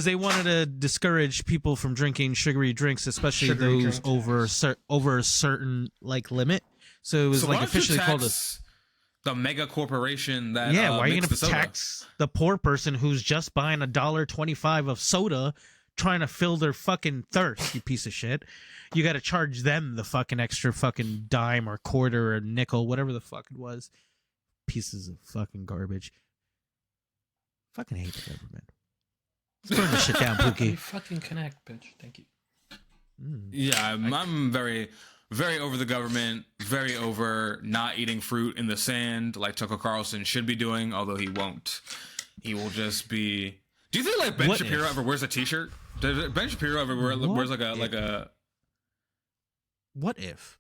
they wanted to discourage people from drinking sugary drinks, especially those over a certain like limit. So it was like officially called the mega corporation that why are you going to tax the poor person who's just buying $1.25 of soda, trying to fill their fucking thirst? You piece of shit. You got to charge them the fucking extra fucking dime or quarter or nickel, whatever the fuck it was. Pieces of fucking garbage. Fucking hate the government. Let's burn this shit down, Pookie. You fucking connect, bitch. Thank you. Yeah, I'm very, very over the government. Very over not eating fruit in the sand like Tucker Carlson should be doing, although he won't. He will just be. Do you think like Ben Shapiro ever wears a T-shirt? Does Ben Shapiro ever wears like a? What if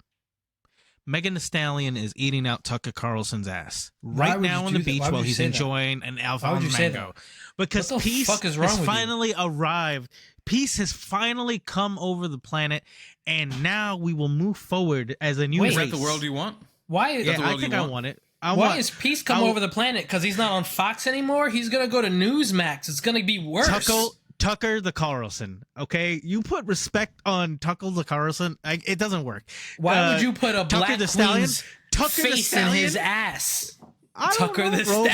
Megan Thee Stallion is eating out Tucker Carlson's ass right now on the beach while he's enjoying an Alphonse mango? Because peace has finally arrived. Peace has finally come over the planet, and now we will move forward as a new race. Is that the world you want? Why? I think I want it. Why is Peace come over the planet? Because he's not on Fox anymore? He's going to go to Newsmax. It's going to be worse. Tucker the Carlson. Okay, you put respect on Tucker the Carlson. It doesn't work. Why would you put a Tucker black the Stallion? queen's face in his ass? Tucker the Stallion.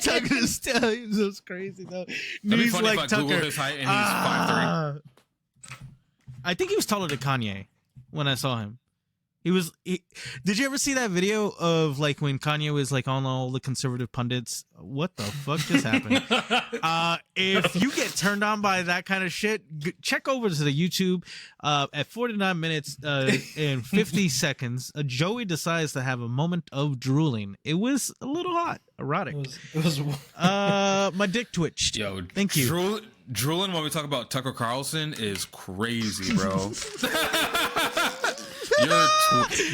Tucker the Stallion is crazy though. That'd be funny like if I Tucker. Google his height and he's 5'3". I think he was taller than Kanye when I saw him. Did you ever see that video of like when Kanye was like on all the conservative pundits? What the fuck just happened? If you get turned on by that kind of shit, check over to the YouTube. At 49 minutes and 50 seconds, Joey decides to have a moment of drooling. It was a little hot, erotic. It was my dick twitched. Yo, thank you. Drooling when we talk about Tucker Carlson is crazy, bro.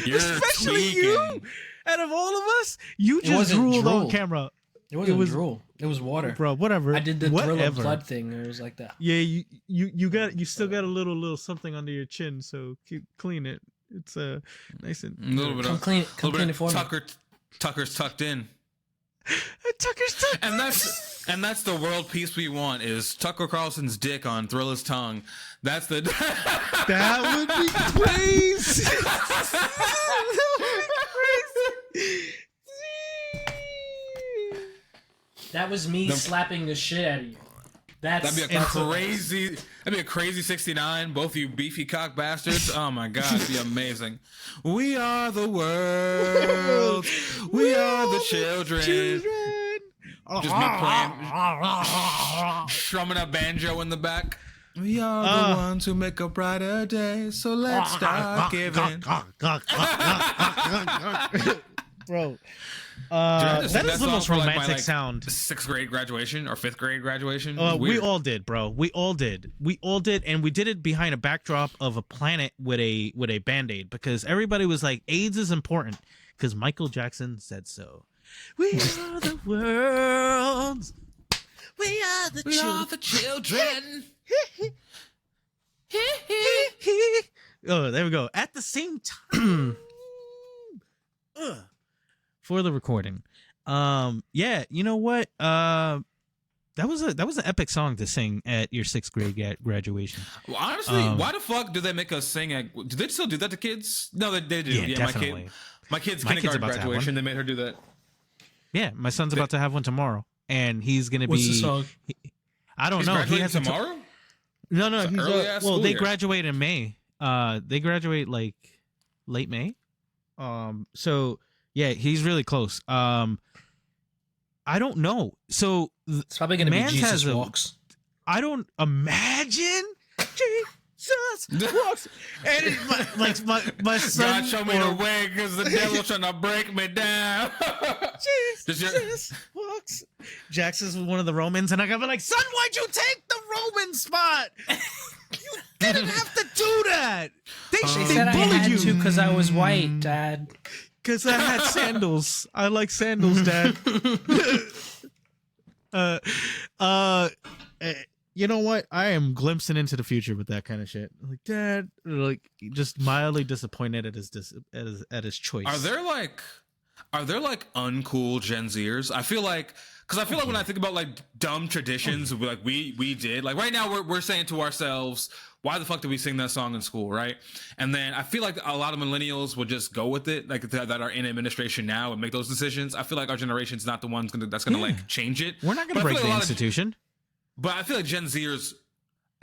You're especially tweaking. you. Out of all of us, you just drooled on camera. It wasn't drool. It was water, bro. Whatever. I did the Thrillah blood thing. It was like that. Yeah, you still got a little something under your chin, so keep clean it. It's nice and a little bit. Come clean it for me. Tucker's tucked in. Tucker's tucked. And that's the world peace we want is Tucker Carlson's dick on Thrillah's tongue. That's the. That would be crazy. That was me slapping the shit out of you. That'd be a crazy 69. Both you beefy cock bastards. Oh my god, it'd be amazing. We are the world. We are the children. Just me playing, strumming a banjo in the back. We are the ones who make a brighter day. So let's start giving. Bro. That is the most romantic sound. 6th grade graduation or 5th grade graduation. We all did, bro. We all did, and we did it behind a backdrop of a planet with a Band-Aid because everybody was like, AIDS is important because Michael Jackson said so. We are the world. We are the children. Oh, there we go. At the same time. For the recording. Yeah, you know what? That was an epic song to sing at your 6th grade graduation. Well, honestly, why the fuck do they make us sing at? Do they still do that to kids? No, they do. Yeah, definitely. My kid's kindergarten graduation. They made her do that. Yeah, my son's about to have one tomorrow, and he's gonna be. What's the song? I don't know. He has tomorrow. No. They year. graduate in May. They graduate like late May. So yeah, he's really close. I don't know. So it's probably gonna be Jesus Walks. I don't imagine Jesus Walks. And my son. God, show me the way, because the devil's trying to break me down. Jesus Walks. Jackson's one of the Romans, and I gotta be like, son, why'd you take the Roman spot? You didn't have to do that. They said I had you to because I was white, Dad. Because I had sandals. I like sandals, Dad. You know what? I am glimpsing into the future with that kind of shit. Like, Dad, like, just mildly disappointed at his choice. Are there like uncool Gen Zers? I feel like, because when I think about like dumb traditions, like we did, like right now we're saying to ourselves, why the fuck did we sing that song in school, right? And then I feel like a lot of millennials will just go with it, like that are in administration now and make those decisions. I feel like our generation's not the ones that's gonna like change it. We're not gonna break the institution. But I feel like Gen Zers,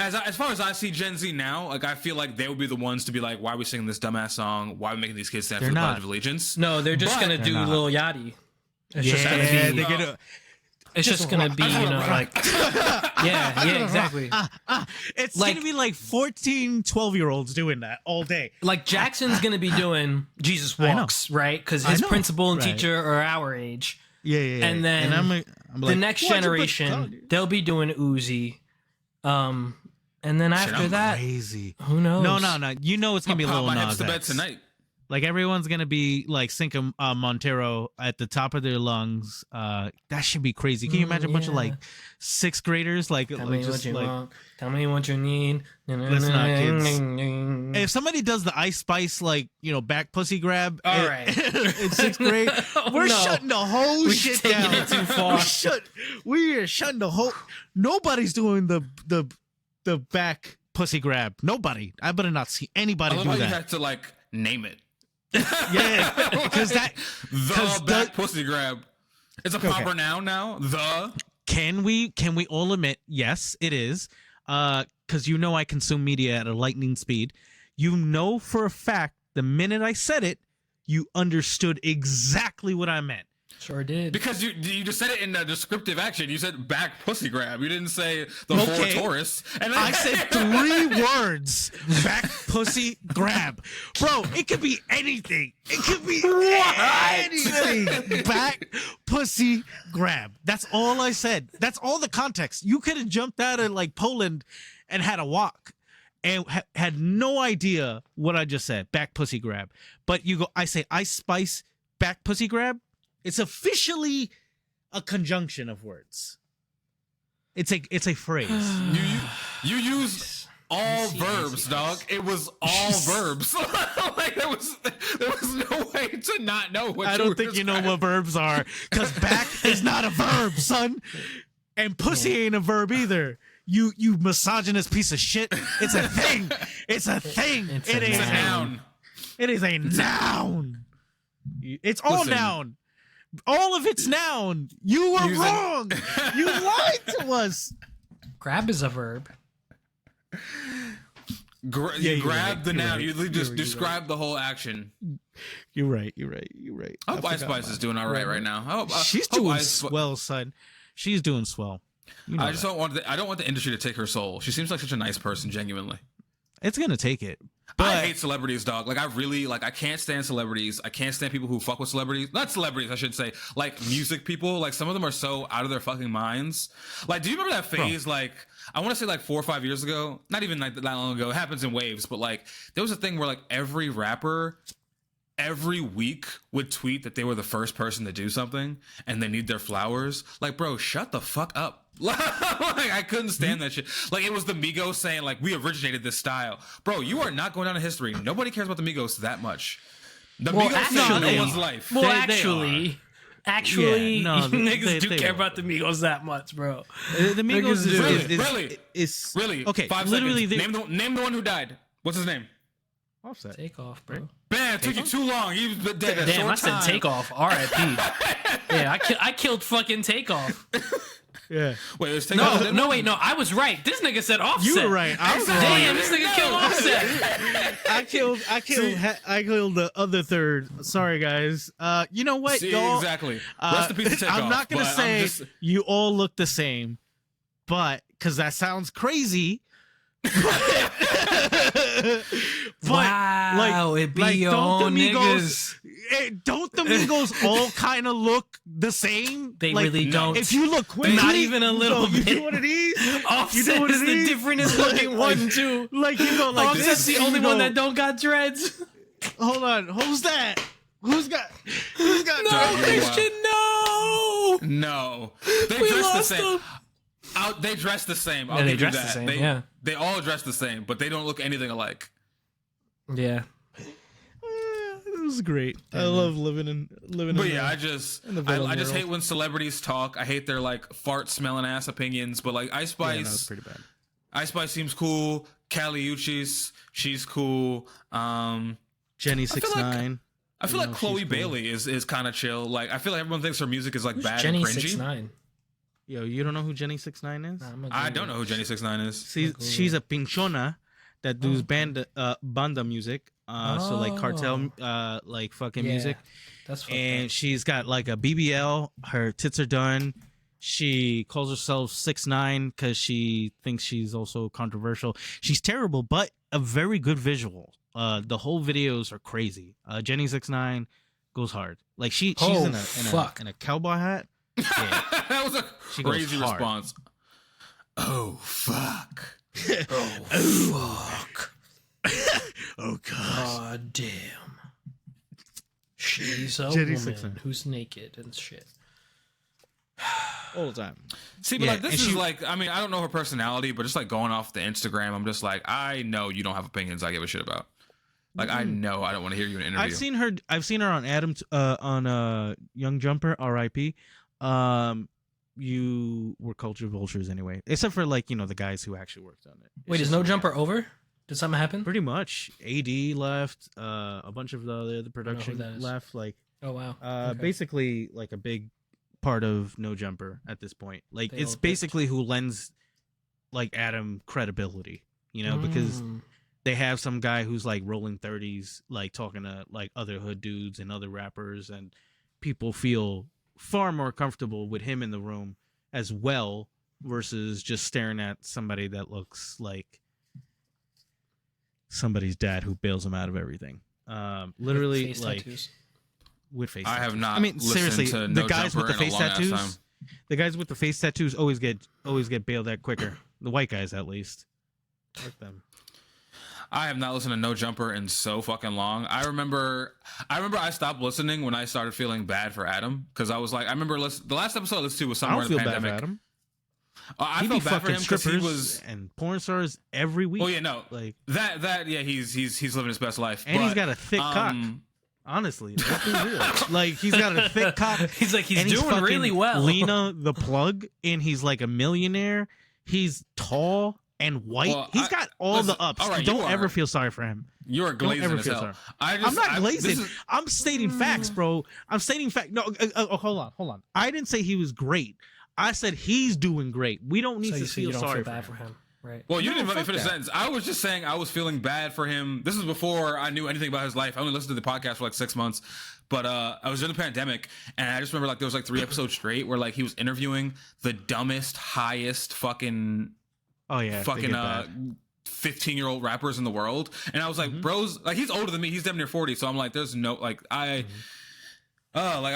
as far as I see Gen Z now, like I feel like they would be the ones to be like, why are we singing this dumbass song? Why are we making these kids stand for the Pledge of Allegiance? No, they're just gonna do Lil Yachty. It's just gonna be. It's just gonna be, like, yeah, exactly. It's like, gonna be like 14, 12-year-olds doing that all day. Like Jackson's gonna be doing Jesus Walks, right? Because his principal and teacher are our age. Yeah. And then I'm like, the next generation, they'll be doing Uzi. And then after that, crazy. Who knows? No. You know it's gonna be Lil Nas X. To bed tonight. Like everyone's gonna be like Cinco Montero at the top of their lungs. That should be crazy. Can you imagine a bunch of like 6th graders like Tell me just what you like want. Tell me what you need. Let's not, kids. If somebody does the Ice Spice back pussy grab all right in 6th grade, we're shutting the whole shit down. It too far. We are shutting the whole. Nobody's doing the back pussy grab. Nobody. I better not see anybody do that. You have to like name it. Yeah, because the back pussy grab. It's a proper noun now. The can we all admit? Yes, it is. Because I consume media at a lightning speed. For a fact, the minute I said it, you understood exactly what I meant. Sure did. Because you just said it in a descriptive action. You said back pussy grab. You didn't say the whole Taurus. And then I said 3 words. Back pussy grab. Bro, it could be anything. It could be anything. Back pussy grab. That's all I said. That's all the context. You could have jumped out of like Poland and had a walk and had no idea what I just said. Back pussy grab. But I say Ice Spice back pussy grab. It's officially a conjunction of words. It's a phrase. You use all verbs, dog. It was all verbs. Like there was no way to not know what. I don't think you know what verbs are, because back is not a verb, son, and pussy ain't a verb either. You misogynist piece of shit. It's a thing. It's a thing. It is a noun. It is a noun. It's all noun. All of it's noun. You were wrong. You lied to us. Grab is a verb. Grab the noun. You just describe the whole action. You're right. I hope Ice Spice is doing all right now. She's doing swell, son. She's doing swell. I just don't want the industry to take her soul. She seems like such a nice person, genuinely. It's gonna take it. I hate celebrities, dog. Like I can't stand celebrities. I can't stand people who fuck with celebrities. Not celebrities, I should say. Like music people. Like some of them are so out of their fucking minds. Like, do you remember that phase? Bro. Like, I want to say like 4 or 5 years ago. Not even like that long ago. It happens in waves. But like, there was a thing where like every rapper every week would tweet that they were the first person to do something and they need their flowers. Like, bro, shut the fuck up. Like, I couldn't stand that shit. Like, it was the Migos saying, like, we originated this style. Bro, you are not going down in history. Nobody cares about the Migos that much. The Migos save no one's life. Well, actually, niggas do care about the Migos that much, bro. The Migos really. Okay, 5 literally. Name the one who died. What's his name? Offset. Take off, bro. Bam, it took you too long. He was dead. Damn, I said take off. R.I.P. Yeah, I killed fucking Takeoff. Yeah. Wait, it's Takeoff. No, wait, no. I was right. This nigga said Offset. You were right. I was wrong. Damn, this nigga killed Offset. I killed the other third. Sorry, guys. You know what, y'all? Exactly. Rest in peace to Takeoff. I'm not gonna say you all look the same, but because that sounds crazy. Wow, it be your own niggas. Don't the Migos all kind of look the same? They really don't. If you look quickly, not even a little bit. You know what it is? Offset is the difference looking one, too. Like, Offset's the only one that don't got dreads. Hold on. Who's that? Who's got no, Christian, no. No. They dress the same. They dress the same. I'll give you that. The same, they all dress the same, but they don't look anything alike. Yeah. It was great. I love living. But yeah, I just hate when celebrities talk. I hate their like fart smelling ass opinions. But like Ice Spice, that's pretty bad. Ice Spice seems cool. Kali Uchis, she's cool. Jenny 6ix9ine. I feel like Chloe Bailey is kind of chill. Like I feel like everyone thinks her music is like bad and cringy. Jenny 6ix9ine. Yo, you don't know who Jenny 6ix9ine is? I don't know who Jenny 6ix9ine is. She's a pinchona that does banda music. So like cartel, like fucking music. That's and she's got like a BBL. Her tits are done. She calls herself 6ix9ine because she thinks she's also controversial. She's terrible, but a very good visual. The whole videos are crazy. Jenny 6ix9ine goes hard. Like she's in a cowboy hat. Yeah. That was a crazy response. Oh fuck. Oh fuck. Oh god. Oh damn. She's a Jenny woman 6'9" who's naked and shit. All the time. See, but like this is like, I mean, I don't know her personality, but just like going off the Instagram, I'm just like, I know you don't have opinions I give a shit about. Like, I know I don't want to hear you in an interview. I've seen her on on Young Jumper, R.I.P. You were culture vultures anyway, except for like, you know, the guys who actually worked on it. Wait, is No Jumper over? Did something happen? Pretty much. AD left. A bunch of the production left. Like, oh wow. Okay. Basically like a big part of No Jumper at this point. Like, it's basically who lends like Adam credibility, you know, because they have some guy who's like rolling 30s, like talking to like other hood dudes and other rappers, and people feel far more comfortable with him in the room as well versus just staring at somebody that looks like somebody's dad who bails him out of everything. Literally, like tattoos. With face tattoos. I have not. I mean, seriously, the guys with the face tattoos, always get bailed out quicker. The white guys, at least. Fuck them. I have not listened to No Jumper in so fucking long. I remember I stopped listening when I started feeling bad for Adam, because I was like, I remember the last episode I listened to was somewhere in the pandemic. Bad for Adam. I felt bad for him because he was and porn stars every week. Oh yeah, no, like that. Yeah, he's living his best life, and he's got a thick cock. Honestly, let's be real. Like, he's got a thick cock. He's like, he's doing really well. Lena the plug, and he's like a millionaire. He's tall and white. Well, he's got all the ups. All right, don't ever feel sorry for him. You're glazing as hell. I'm not glazing. I'm stating facts, bro. I'm stating fact. No, hold on. I didn't say he was great. I said he's doing great. We don't need to feel sorry for him. Right. Well, you didn't even let me finish the sentence. I was just saying I was feeling bad for him. This was before I knew anything about his life. I only listened to the podcast for like 6 months. But I was in the pandemic, and I just remember like there was like 3 episodes straight where like he was interviewing the dumbest, highest fucking 15-year-old rappers in the world. And I was like, bros, like he's older than me. He's damn near 40. So I'm like, there's no like I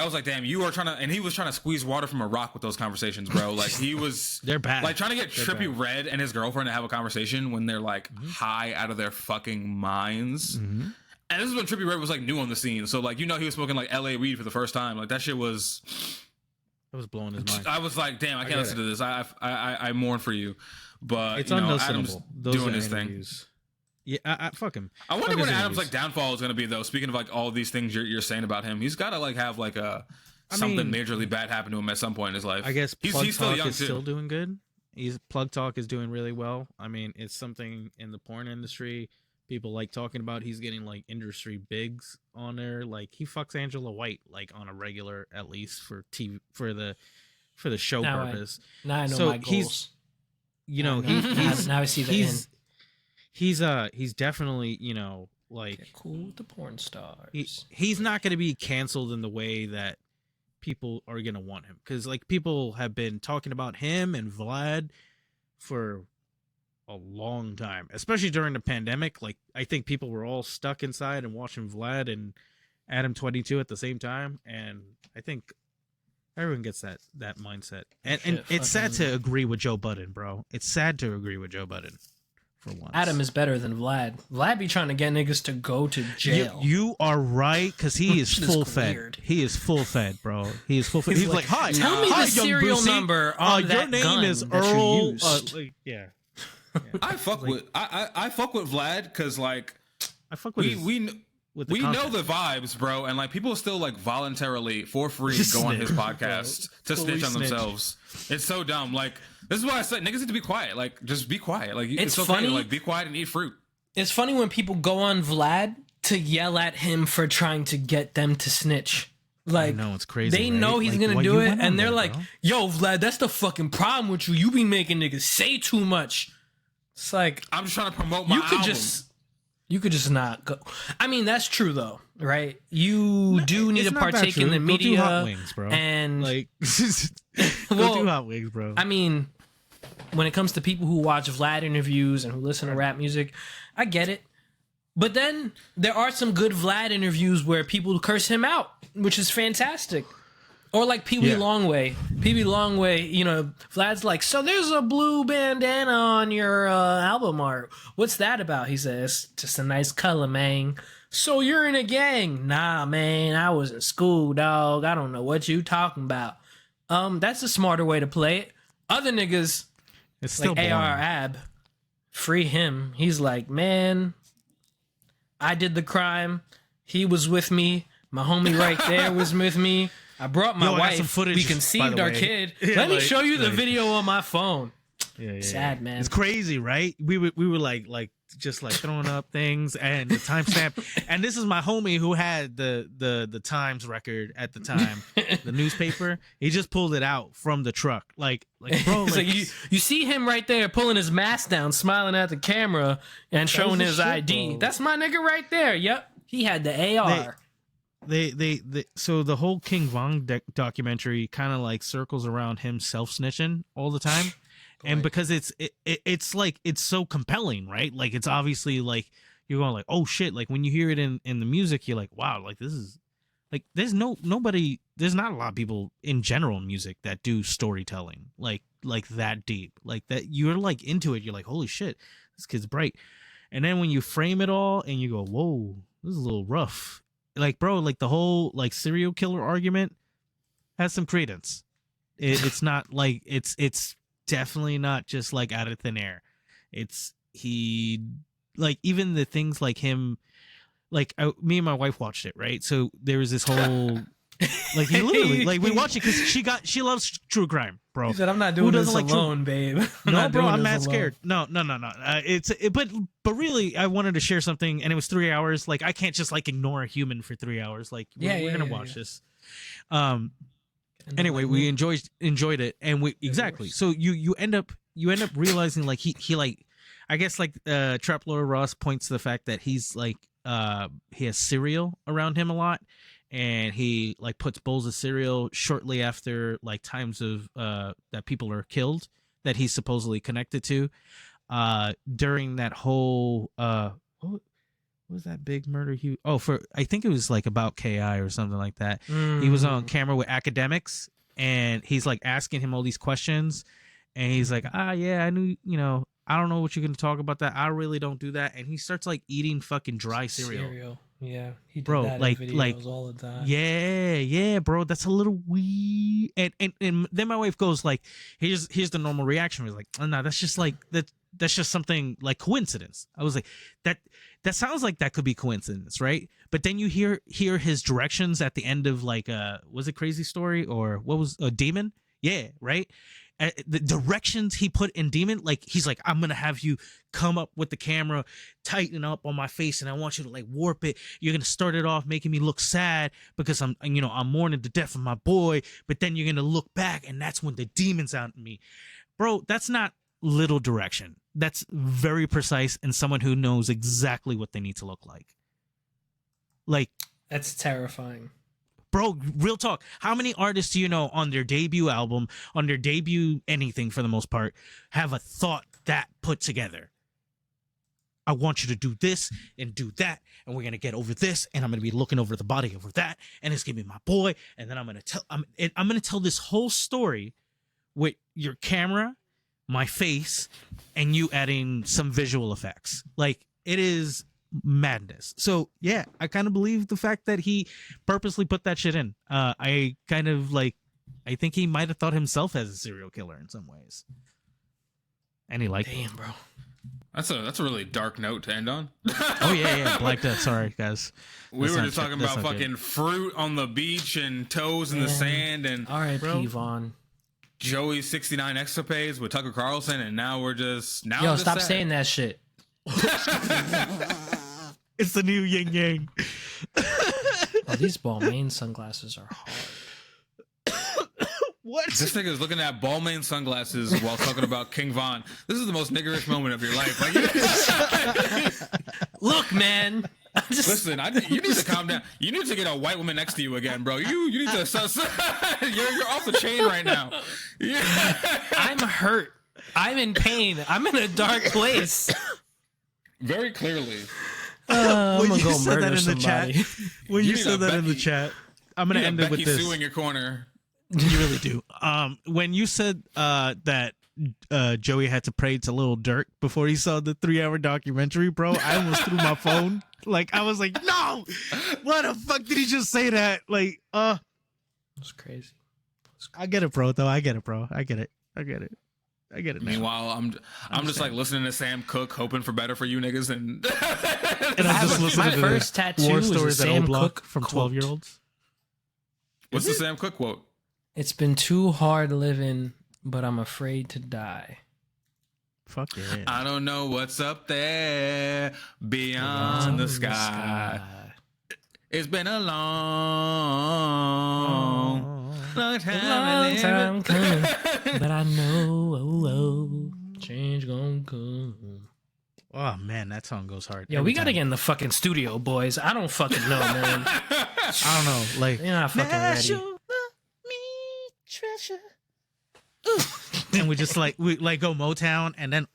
was like, damn, you are trying to, and he was trying to squeeze water from a rock with those conversations, bro. Like he was, they're bad. Like trying to get Trippie Redd and his girlfriend to have a conversation when they're like high out of their fucking minds. And this is when Trippie Redd was like new on the scene. So like, you know, he was smoking like LA weed for the first time. Like that shit was, it was blowing his mind. I was like, damn, I can't listen to this. I mourn for you, but it's you know, unlistenable. Adam's doing his thing. Yeah, I fuck him. I wonder what Adam's like downfall is going to be though. Speaking of like all these things you're saying about him, he's got to like have like something majorly bad happen to him at some point in his life. I guess he's still young too. Still doing good. Plug Talk is doing really well. I mean, it's something in the porn industry people like talking about. He's getting like industry bigs on there. Like he fucks Angela White like on a regular, at least for TV for the show purpose. Now I know my goals. Now I see the end. He's definitely, you know, like get cool with the porn stars. He's not going to be canceled in the way that people are going to want him, because like people have been talking about him and Vlad for a long time, especially during the pandemic. Like I think people were all stuck inside and watching Vlad and Adam 22 at the same time, and I think everyone gets that mindset. And it's sad to agree with Joe Budden, bro. It's sad to agree with Joe Budden. For once. Adam is better than Vlad. Vlad be trying to get niggas to go to jail. You are right, because he is full fed. He is full fed, bro. He is full fed. He's like, hi, tell me the serial number on that gun. Your name is Earl. Yeah. I fuck with Vlad because like I fuck with we know the vibes, bro, and like people still like voluntarily for free go on his podcast to snitch on themselves. It's so dumb. Like this is why I said niggas need to be quiet. Like just be quiet. Like it's okay funny. To, like be quiet and eat fruit. It's funny when people go on Vlad to yell at him for trying to get them to snitch. Like, I know, it's crazy. They know he's gonna do it, and they're like, "Yo, Vlad, that's the fucking problem with you. You be making niggas say too much." It's like I'm just trying to promote my album. You could just not go. I mean, that's true though, right? You do need to partake in the media. Go do Hot Wings, bro. And like, go do Hot Wings, bro. I mean, when it comes to people who watch Vlad interviews and who listen to rap music, I get it. But then there are some good Vlad interviews where people curse him out, which is fantastic. Or like Pee Wee Longway. Pee Wee Longway, you know, Vlad's like, so there's a blue bandana on your album art. What's that about? He says, just a nice color, man. So you're in a gang? Nah, man, I was in school, dog. I don't know what you talking about. That's a smarter way to play it. Other niggas, it's still like boring. AR Ab, free him. He's like, man, I did the crime. He was with me. My homie right there was with me. I brought my wife. Some footage, we conceived our kid. Let me show you the video on my phone. Yeah. Sad, man. It's crazy, right? We were like just like throwing up things and the timestamp. And this is my homie who had the Times record at the time, the newspaper. He just pulled it out from the truck, like bro. Like you see him right there pulling his mask down, smiling at the camera and showing his ID. Bro. That's my nigga right there. Yep, he had the AR. So the whole King Von documentary kind of like circles around him self-snitching all the time. And because it's like it's so compelling, right? Like it's obviously like you're going like, oh shit, like when you hear it in the music, you're like, wow, like this is like there's not a lot of people in general in music that do storytelling like that deep, like that you're like into it, you're like, holy shit, this kid's bright. And then when you frame it all and you go, whoa, this is a little rough. Like, bro, like the whole like serial killer argument has some credence. It's not like it's definitely not just like out of thin air. It's he like even the things like him, like me and my wife watched it, right? So there was this whole like he literally like we watched it because she loves true crime, bro. He said, I'm not doing this alone, babe. No, bro, I'm mad scared. No. But really, I wanted to share something, and it was 3 hours. Like I can't just like ignore a human for 3 hours. Like we're gonna watch this. Anyway, we enjoyed it, and we exactly. So you end up realizing like he like, I guess like Trap Lord Ross points to the fact that he's like he has cereal around him a lot, and he like puts bowls of cereal shortly after like times of that people are killed that he's supposedly connected to during that whole what was that big murder I think it was like about KI or something like that. He was on camera with academics and he's like asking him all these questions and he's like, yeah, I knew, I don't know what you're gonna talk about that. I really don't do that. And he starts like eating fucking dry cereal. Yeah, he did bro, that like in videos all the time. Yeah, bro, that's a little weird. And then my wife goes like, here's the normal reaction. We're like, oh, no, that's just like that's just something like coincidence. I was like, that sounds like that could be coincidence, right? But then you hear his directions at the end of like was it Crazy Story or what was a Demon? Yeah, right. The directions he put in Demon, like he's like, I'm gonna have you come up with the camera, tighten up on my face, and I want you to like warp it. You're gonna start it off making me look sad because I'm mourning the death of my boy, but then you're gonna look back, and that's when the demon's out in me, bro. That's not little direction. That's very precise and someone who knows exactly what they need to look like. Like that's terrifying. Bro, real talk. How many artists do you know on their debut album, on their debut anything for the most part, have a thought that put together? I want you to do this and do that, and we're going to get over this, and I'm going to be looking over the body over that, and it's going to be my boy, and then I'm going to tell this whole story with your camera, my face, and you adding some visual effects. Like, it is madness. So yeah, I kind of believe the fact that he purposely put that shit in. I kind of like, I think he might have thought himself as a serial killer in some ways, and he liked it. Damn, bro. That's a really dark note to end on. Oh yeah, Black Death. Sorry, guys. We were just talking about fucking fruit on the beach and toes in the sand and R.I.P. Vaughn. Joey's 69 escapades with Tucker Carlson, and now we're just stop saying that shit. It's the new yin yang. Oh, these Balmain sunglasses are hard. What? This nigga is looking at Balmain sunglasses while talking about King Von. This is the most niggerish moment of your life. Like, look, man. Listen, you need to calm down. You need to get a white woman next to you again, bro. You need to. You're off the chain right now. I'm hurt. I'm in pain. I'm in a dark place. Very clearly. I'm gonna go murder somebody. When you said that in the chat, I'm gonna end it with this. Sue in your corner. You really do. When you said that Joey had to pray to Lil Durk before he saw the 3-hour documentary, bro, I almost threw my phone. Like, I was like, no, why the fuck did he just say that? Like, it's crazy. I get it, bro. Though I get it, bro. I get it. Meanwhile, I'm just like listening to Sam Cooke, hoping for better for you niggas, and I'm just listening to first tattoo war was stories a that Sam old block Cooke from quote. 12-year-olds. What's the Sam Cooke quote? It's been too hard living, but I'm afraid to die. Fuck yeah. I don't know what's up there beyond the sky. It's been a long time coming, but I know change gonna come. Oh man, that song goes hard. Yeah, we gotta get in the fucking studio, boys. I don't fucking know, man. I don't know, like you're not fucking ready. And we just we go Motown, and then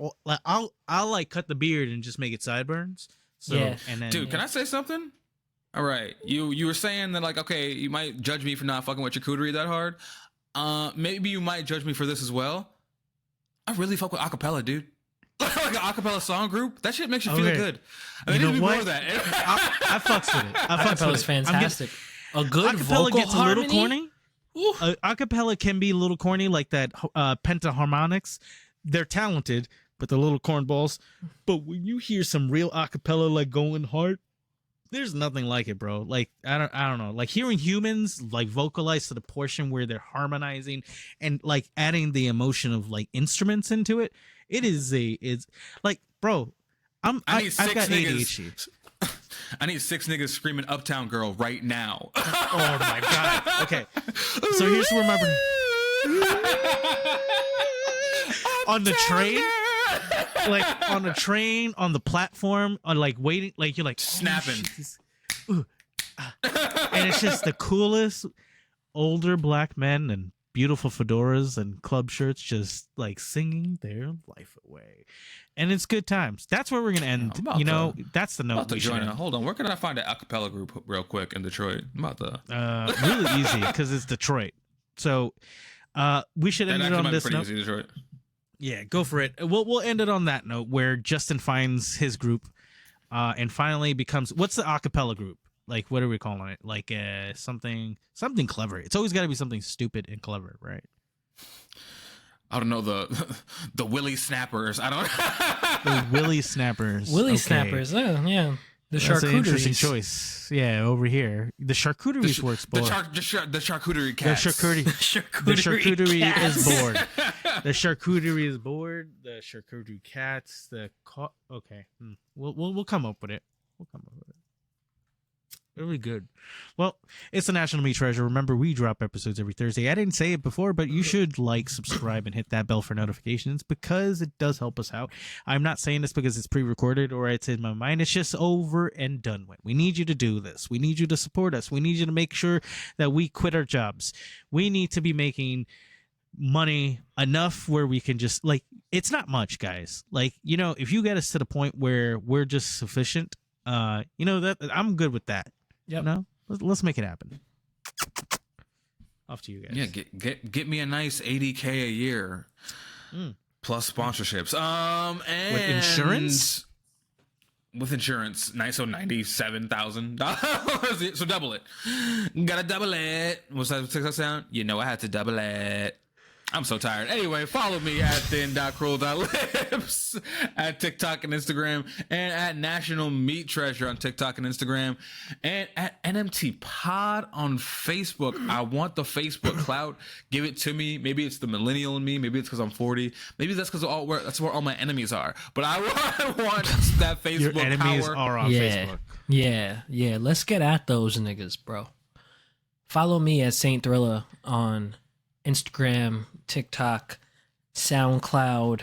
I'll like cut the beard and just make it sideburns. So, yeah, and then, dude, can I say something? All right, you were saying that, like, okay, you might judge me for not fucking with charcuterie that hard. Maybe you might judge me for this as well. I really fuck with acapella, dude. Like an acapella song group, that shit makes you feel good. I mean, more of that. I fucks with it. Acapella's fantastic. A good acapella vocal gets harmony. a little corny. Acapella can be a little corny, like that pentaharmonics. They're talented, but they're little cornballs. But when you hear some real acapella like going hard, there's nothing like it, bro. Like I don't know. Like hearing humans like vocalize to the portion where they're harmonizing and like adding the emotion of like instruments into it. It's like, bro, I've got ADHD. I need 6 niggas screaming "Uptown Girl" right now. Oh my god. Okay, so here's where my on the train, like on the train, on the platform, on like waiting, like you're like snapping, and it's just the coolest older black men and beautiful fedoras and club shirts just like singing their life away, and it's good times. That's where we're gonna end. That's the note. Hold on, where can I find an acapella group real quick in Detroit? I'm about to really easy because it's Detroit. So we should end it on this note. Easy, Detroit. Yeah, go for it. We'll end it on that note where Justin finds his group, and finally becomes, what's the acapella group? Like, what are we calling it? Like something clever. It's always got to be something stupid and clever, right? I don't know, the Willy Snappers. I don't. The Willy Snappers. Snappers. Oh, yeah. The That's an interesting charcuteries. choice. Yeah, over here. The charcuteries were explored. The charcuterie cats. The charcuterie is bored. The charcuterie is bored. The charcuterie cats. Okay. We'll come up with it. Really good. Well, it's the National Meat Treasure. Remember, we drop episodes every Thursday. I didn't say it before, but you should like, subscribe, and hit that bell for notifications because it does help us out. I'm not saying this because it's pre-recorded or it's in my mind. It's just over and done with. We need you to do this. We need you to support us. We need you to make sure that we quit our jobs. We need to be making money enough where we can just, like, it's not much, guys. Like, if you get us to the point where we're just sufficient, that I'm good with that. Yep. Let's make it happen. Off to you guys. Yeah, get me a nice $80K a year, plus sponsorships. And with insurance. With insurance, nice. So $97,000. So double it. Gotta double it. What's that TikTok sound? I had to double it. I'm so tired. Anyway, follow me at thin.cruel.lips at TikTok and Instagram, and at National Meat Treasure on TikTok and Instagram, and at NMT Pod on Facebook. I want the Facebook clout. Give it to me. Maybe it's the millennial in me. Maybe it's because I'm 40. Maybe that's because that's where all my enemies are. But I want that Facebook Your enemies power. are on Facebook. Yeah. Let's get at those niggas, bro. Follow me at Saint Thrilla on Instagram, TikTok, SoundCloud,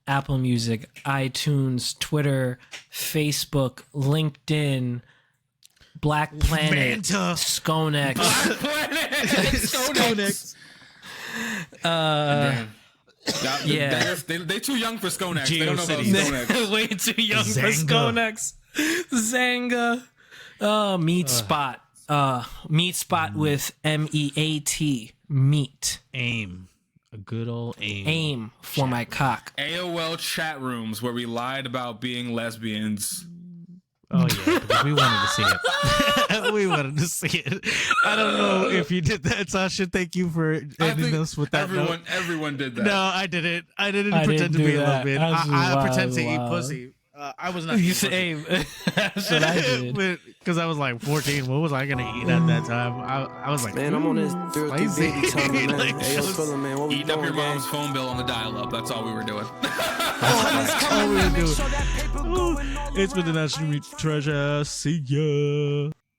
Apple Music, iTunes, Twitter, Facebook, LinkedIn, Black Planet, Manta. Skonex. Black Planet. Skonex. Yeah. They too young for Skonex. Geo They don't know about Cities. Skonex. Way too young for Zanga. Skonex. Zanga. Meat Spot. Meat Spot with MEAT. Meat. AIM. A good old aim for my cock. AOL chat rooms where we lied about being lesbians. Oh yeah, because we wanted to see it. We wanted to see it. I don't know if you did that, Sasha. Thank you for ending us with that. Everyone did that. No, I didn't. I didn't pretend to be a lesbian. I pretend to eat pussy. I was not. You said aim. That's what I did. Because I was like 14. What was I gonna eat at that time? I was like, man, I'm on this baby time, man. Like, hey, yo, Trilla, man, what we eating doing, up your gang? mom's phone bill on the dial-up. That's all we were doing. That's all we were doing. It's been the National Meat Treasure. See ya.